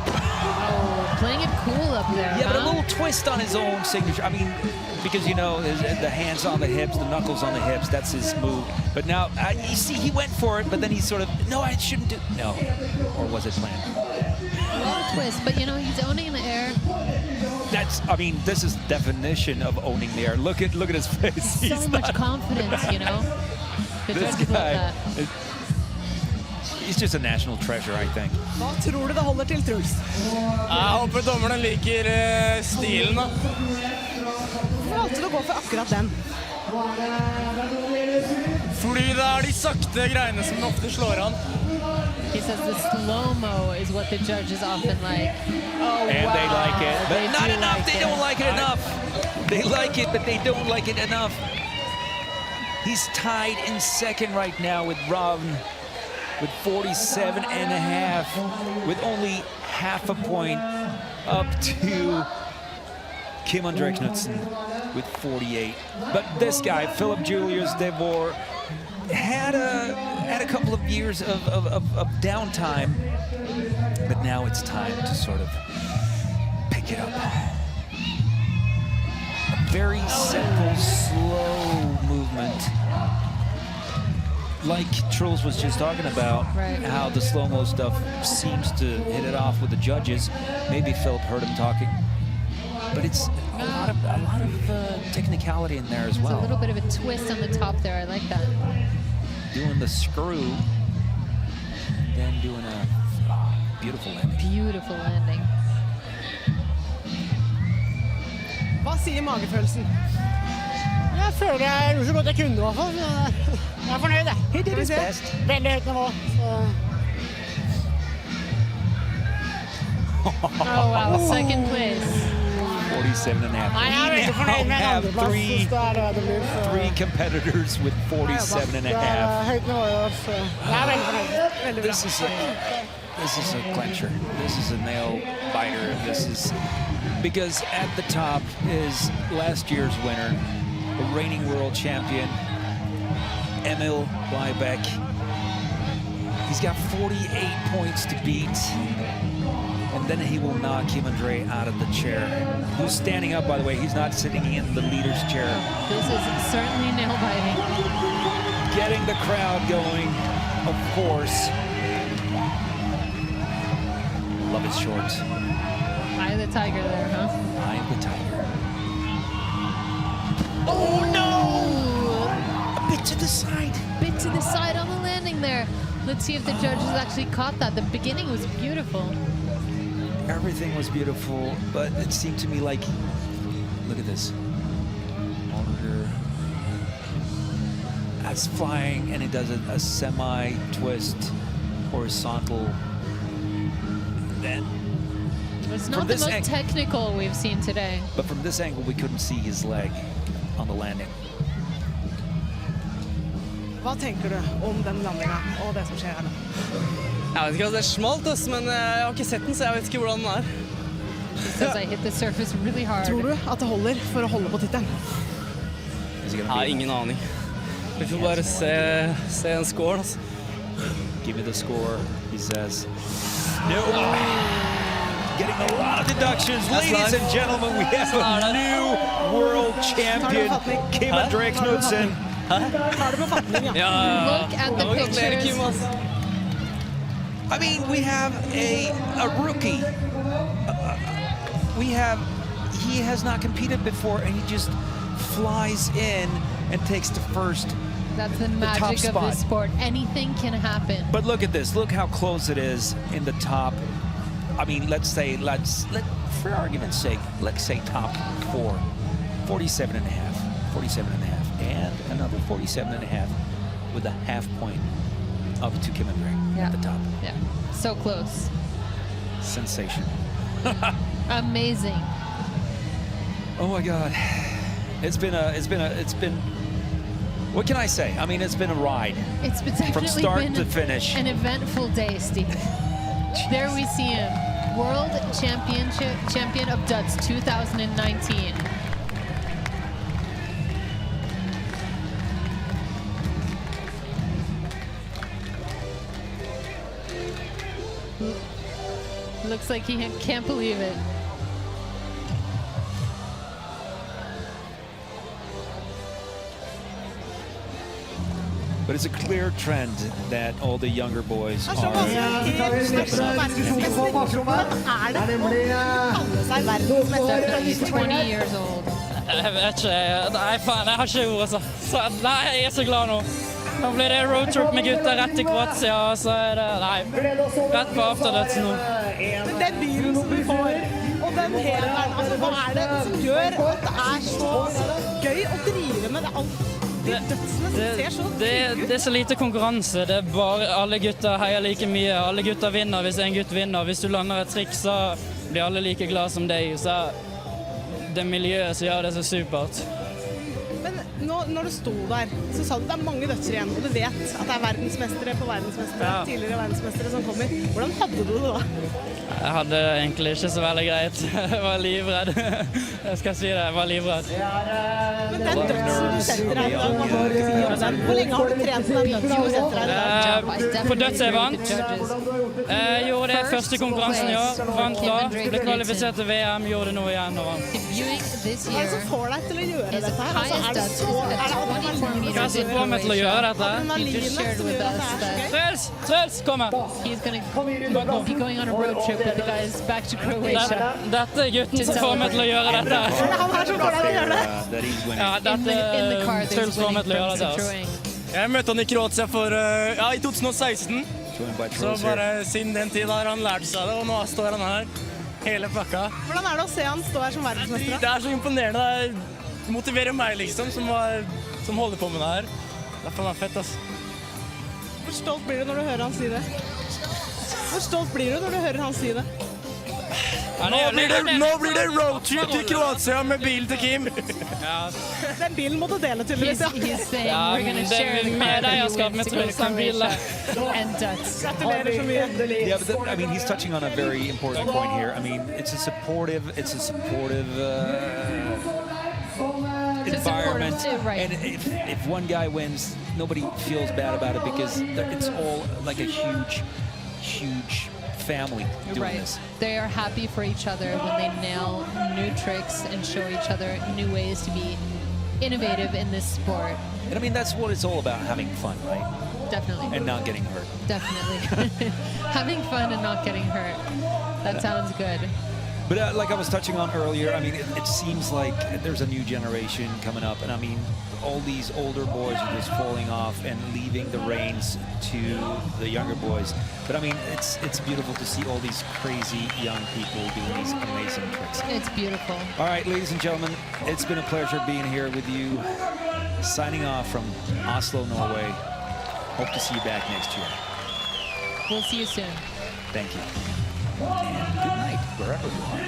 [SPEAKER 2] Oh, playing it cool up there,
[SPEAKER 1] Yeah, but a
[SPEAKER 2] huh?
[SPEAKER 1] little twist on his own signature. I mean, because, you know, the hands on the hips, the knuckles on the hips, that's his move. But now, you see, he went for it, but then he sort of, no, I shouldn't do, no. Or was it planned?
[SPEAKER 2] A little twist, but, you know, he's owning the air.
[SPEAKER 1] That's, I mean, this is definition of owning the air. Look at his face.
[SPEAKER 2] So
[SPEAKER 1] He's
[SPEAKER 2] much
[SPEAKER 1] not-
[SPEAKER 2] confidence, you know? The
[SPEAKER 1] This
[SPEAKER 2] judges love
[SPEAKER 1] guy,
[SPEAKER 2] that.
[SPEAKER 1] he's just a national treasure, I think.
[SPEAKER 3] Hva tror du det holder til, Truls?
[SPEAKER 9] Jeg håper dommerne liker stilen, da.
[SPEAKER 3] Hvorfor valgte du å gå for akkurat den?
[SPEAKER 9] Fordi det er de sakte greiene som ofte slår an.
[SPEAKER 2] He says the slow-mo is what the judges often like. Oh,
[SPEAKER 1] And they like it, but
[SPEAKER 2] They
[SPEAKER 1] not
[SPEAKER 2] do
[SPEAKER 1] enough.
[SPEAKER 2] like
[SPEAKER 1] They
[SPEAKER 2] it.
[SPEAKER 1] don't like it enough. They like it, but they don't like it enough. He's tied in second right now with Ravn with 47.5, with only half a point up to Kim André Knudsen with 48. But this guy, Philip Julius Devor, had a couple of years of downtime, but now it's time to sort of pick it up. A very simple, slow movement. Like Trills was just talking about,
[SPEAKER 2] Right.
[SPEAKER 1] how the slow-mo stuff seems to hit it off with the judges. Maybe Philip heard him talking, but it's a lot of technicality in there as
[SPEAKER 2] There's a
[SPEAKER 1] well.
[SPEAKER 2] little bit of a twist on the top there. I like that.
[SPEAKER 1] Doing the screw, then doing a beautiful landing.
[SPEAKER 2] Beautiful landing.
[SPEAKER 3] Hva sier magefølelsen?
[SPEAKER 12] Jeg føler jeg gjorde så godt jeg kunne i hvert fall. Jeg er fornøyd, jeg.
[SPEAKER 3] He did his best.
[SPEAKER 12] Veldig høyt nivå.
[SPEAKER 2] Oh, wow. Second place.
[SPEAKER 1] 47.5.
[SPEAKER 12] Nei, jeg er
[SPEAKER 1] We
[SPEAKER 12] veldig fornøyd med
[SPEAKER 1] now
[SPEAKER 12] en
[SPEAKER 1] have
[SPEAKER 12] andreplass. Hvis det er det det blir. Så.
[SPEAKER 1] three competitors with
[SPEAKER 12] Det
[SPEAKER 1] 47.5.
[SPEAKER 12] er høyt nivå i år, så jeg er veldig fornøyd.
[SPEAKER 1] This is a clincher. This is a nail biter. This is because at the top is last year's winner, the reigning world champion, Emil Blybeck. He's got 48 points to beat, and then he will knock Kim André out of the chair. Who's standing up, by the way? He's not sitting in the leader's chair.
[SPEAKER 2] This is certainly nail biting.
[SPEAKER 1] Getting the crowd going. of course. Love his shorts.
[SPEAKER 2] Eye of the tiger there, huh?
[SPEAKER 1] Eye of the tiger. Oh no! A bit to the side.
[SPEAKER 2] Bit to the side on the landing there. Let's see if the judges actually caught that. The beginning was beautiful.
[SPEAKER 1] Everything was beautiful, but it seemed to me like, look at this. Monitor. That's flying, and it does a semi-twist, horizontal. Then
[SPEAKER 2] It's not the most technical we've seen today.
[SPEAKER 1] But from this angle, we couldn't see his leg on the landing.
[SPEAKER 3] Hva tenker du om den landinga og det som skjer her nå?
[SPEAKER 13] Jeg vet ikke, det smalt, men jeg har ikke sett den, så jeg vet ikke hvordan den er.
[SPEAKER 2] Says I hit the surface really hard.
[SPEAKER 3] Tror du at det holder for å holde på tittelen?
[SPEAKER 13] Jeg har ingen aning. Vi får bare se en score, altså.
[SPEAKER 1] Give me the score, he says. No. Getting a lot of deductions. Ladies and gentlemen, we have a new world champion, Kim André Knudsen.
[SPEAKER 2] Look at the pictures.
[SPEAKER 1] I mean, we have a rookie. He has not competed before, and he just flies in and takes the first.
[SPEAKER 2] That's the magic of this sport. Anything can happen.
[SPEAKER 1] But look at this. Look how close it is in the top. I mean, for argument's sake, let's say top 4. 47 and a half. 47 and a half. And another 47 and a half with a half point up to Kim André at the top.
[SPEAKER 2] Yeah. So close.
[SPEAKER 1] Sensation.
[SPEAKER 2] Amazing.
[SPEAKER 1] Oh my God. It's been what can I say? I mean, it's been a ride.
[SPEAKER 2] It's definitely
[SPEAKER 1] from start
[SPEAKER 2] been
[SPEAKER 1] to finish.
[SPEAKER 2] An eventful day, Steve. There we see him, World Champion of Døds 2019. Looks like he can't believe it.
[SPEAKER 1] But it's a clear trend that all the younger boys are.
[SPEAKER 2] He's 20 years old.
[SPEAKER 11] Jeg vet ikke. Nei, faen, jeg har ikke ord, altså. Nei, jeg er så glad nå. Nå blir det roadtrip med gutta rett til Kroatia, og så er det, nei, rett på afterdøds nå.
[SPEAKER 3] Men den bilen som du får, og den heleren, altså, hva er det som gjør at det er så gøy å drive med det alt?
[SPEAKER 11] Det er så lite konkurranse. Det er bare alle gutter heier like mye. Alle gutter vinner hvis en gutt vinner. Hvis du lander et trikk, så blir alle like glad som deg. Så det miljøet som gjør det så supert.
[SPEAKER 3] Men når du sto der, så sa du det er mange dødser igjen, og du vet at det er verdensmestere på verdensmestere, tidligere verdensmestere som kommer. Hvordan hadde du det da?
[SPEAKER 11] Jeg hadde egentlig ikke så veldig greit. Jeg var livredd. Jeg skal si det, jeg var livredd.
[SPEAKER 3] Men den dødsen du setter her, hvor lenge har du trent den dødsen du setter her?
[SPEAKER 11] På døds jeg vant. Jeg gjorde det første konkurransen i år, vant da, ble kvalifisert til VM, gjorde det nå igjen og vant.
[SPEAKER 3] Hva er det som får deg til å gjøre dette her? Altså, er det
[SPEAKER 11] Hva som får meg til å gjøre dette? Truls, kom her! Dette er gutten som får meg til å gjøre dette. Ja, dette er Truls får meg til å gjøre dette.
[SPEAKER 13] Jeg møtte han i Kroatia i 2016. Så bare siden den tid har han lært seg det, og nå står han her. Hele pakka.
[SPEAKER 3] Hvordan er det å se han stå her som verdensmester?
[SPEAKER 13] Det er så imponerende. Det motiverer meg liksom, som holder på med det her. Det er faen fett, ass.
[SPEAKER 3] Hvor stolt blir du når du hører han si det? Hvor stolt blir du når du hører han si det?
[SPEAKER 13] Nå blir det roadtrip til Kroatia med bilen til Kim.
[SPEAKER 3] Den bilen må du dele tydeligvis,
[SPEAKER 11] ja. Det er medeierskap med Truls, den bilen.
[SPEAKER 3] Gratulerer så mye.
[SPEAKER 1] Yeah, but I mean, he's touching on a very important point here. I mean, it's a supportive environment, and if one guy wins, nobody feels bad about it because it's all like a huge family doing this.
[SPEAKER 2] They are happy for each other when they nail new tricks and show each other new ways to be innovative in this sport.
[SPEAKER 1] And I mean, that's what it's all about, having fun, right?
[SPEAKER 2] Definitely.
[SPEAKER 1] And not getting hurt.
[SPEAKER 2] Definitely. Having fun and not getting hurt. That sounds good.
[SPEAKER 1] But like I was touching on earlier, I mean, it seems like there's a new generation coming up. And I mean, all these older boys are just falling off and leaving the reins to the younger boys. But I mean, it's beautiful to see all these crazy young people doing these amazing tricks.
[SPEAKER 2] It's beautiful.
[SPEAKER 1] All right, ladies and gentlemen, it's been a pleasure being here with you. Signing off from Oslo, Norway. Hope to see you back next year.
[SPEAKER 2] We'll see you soon.
[SPEAKER 1] Thank you. And good night, wherever you are.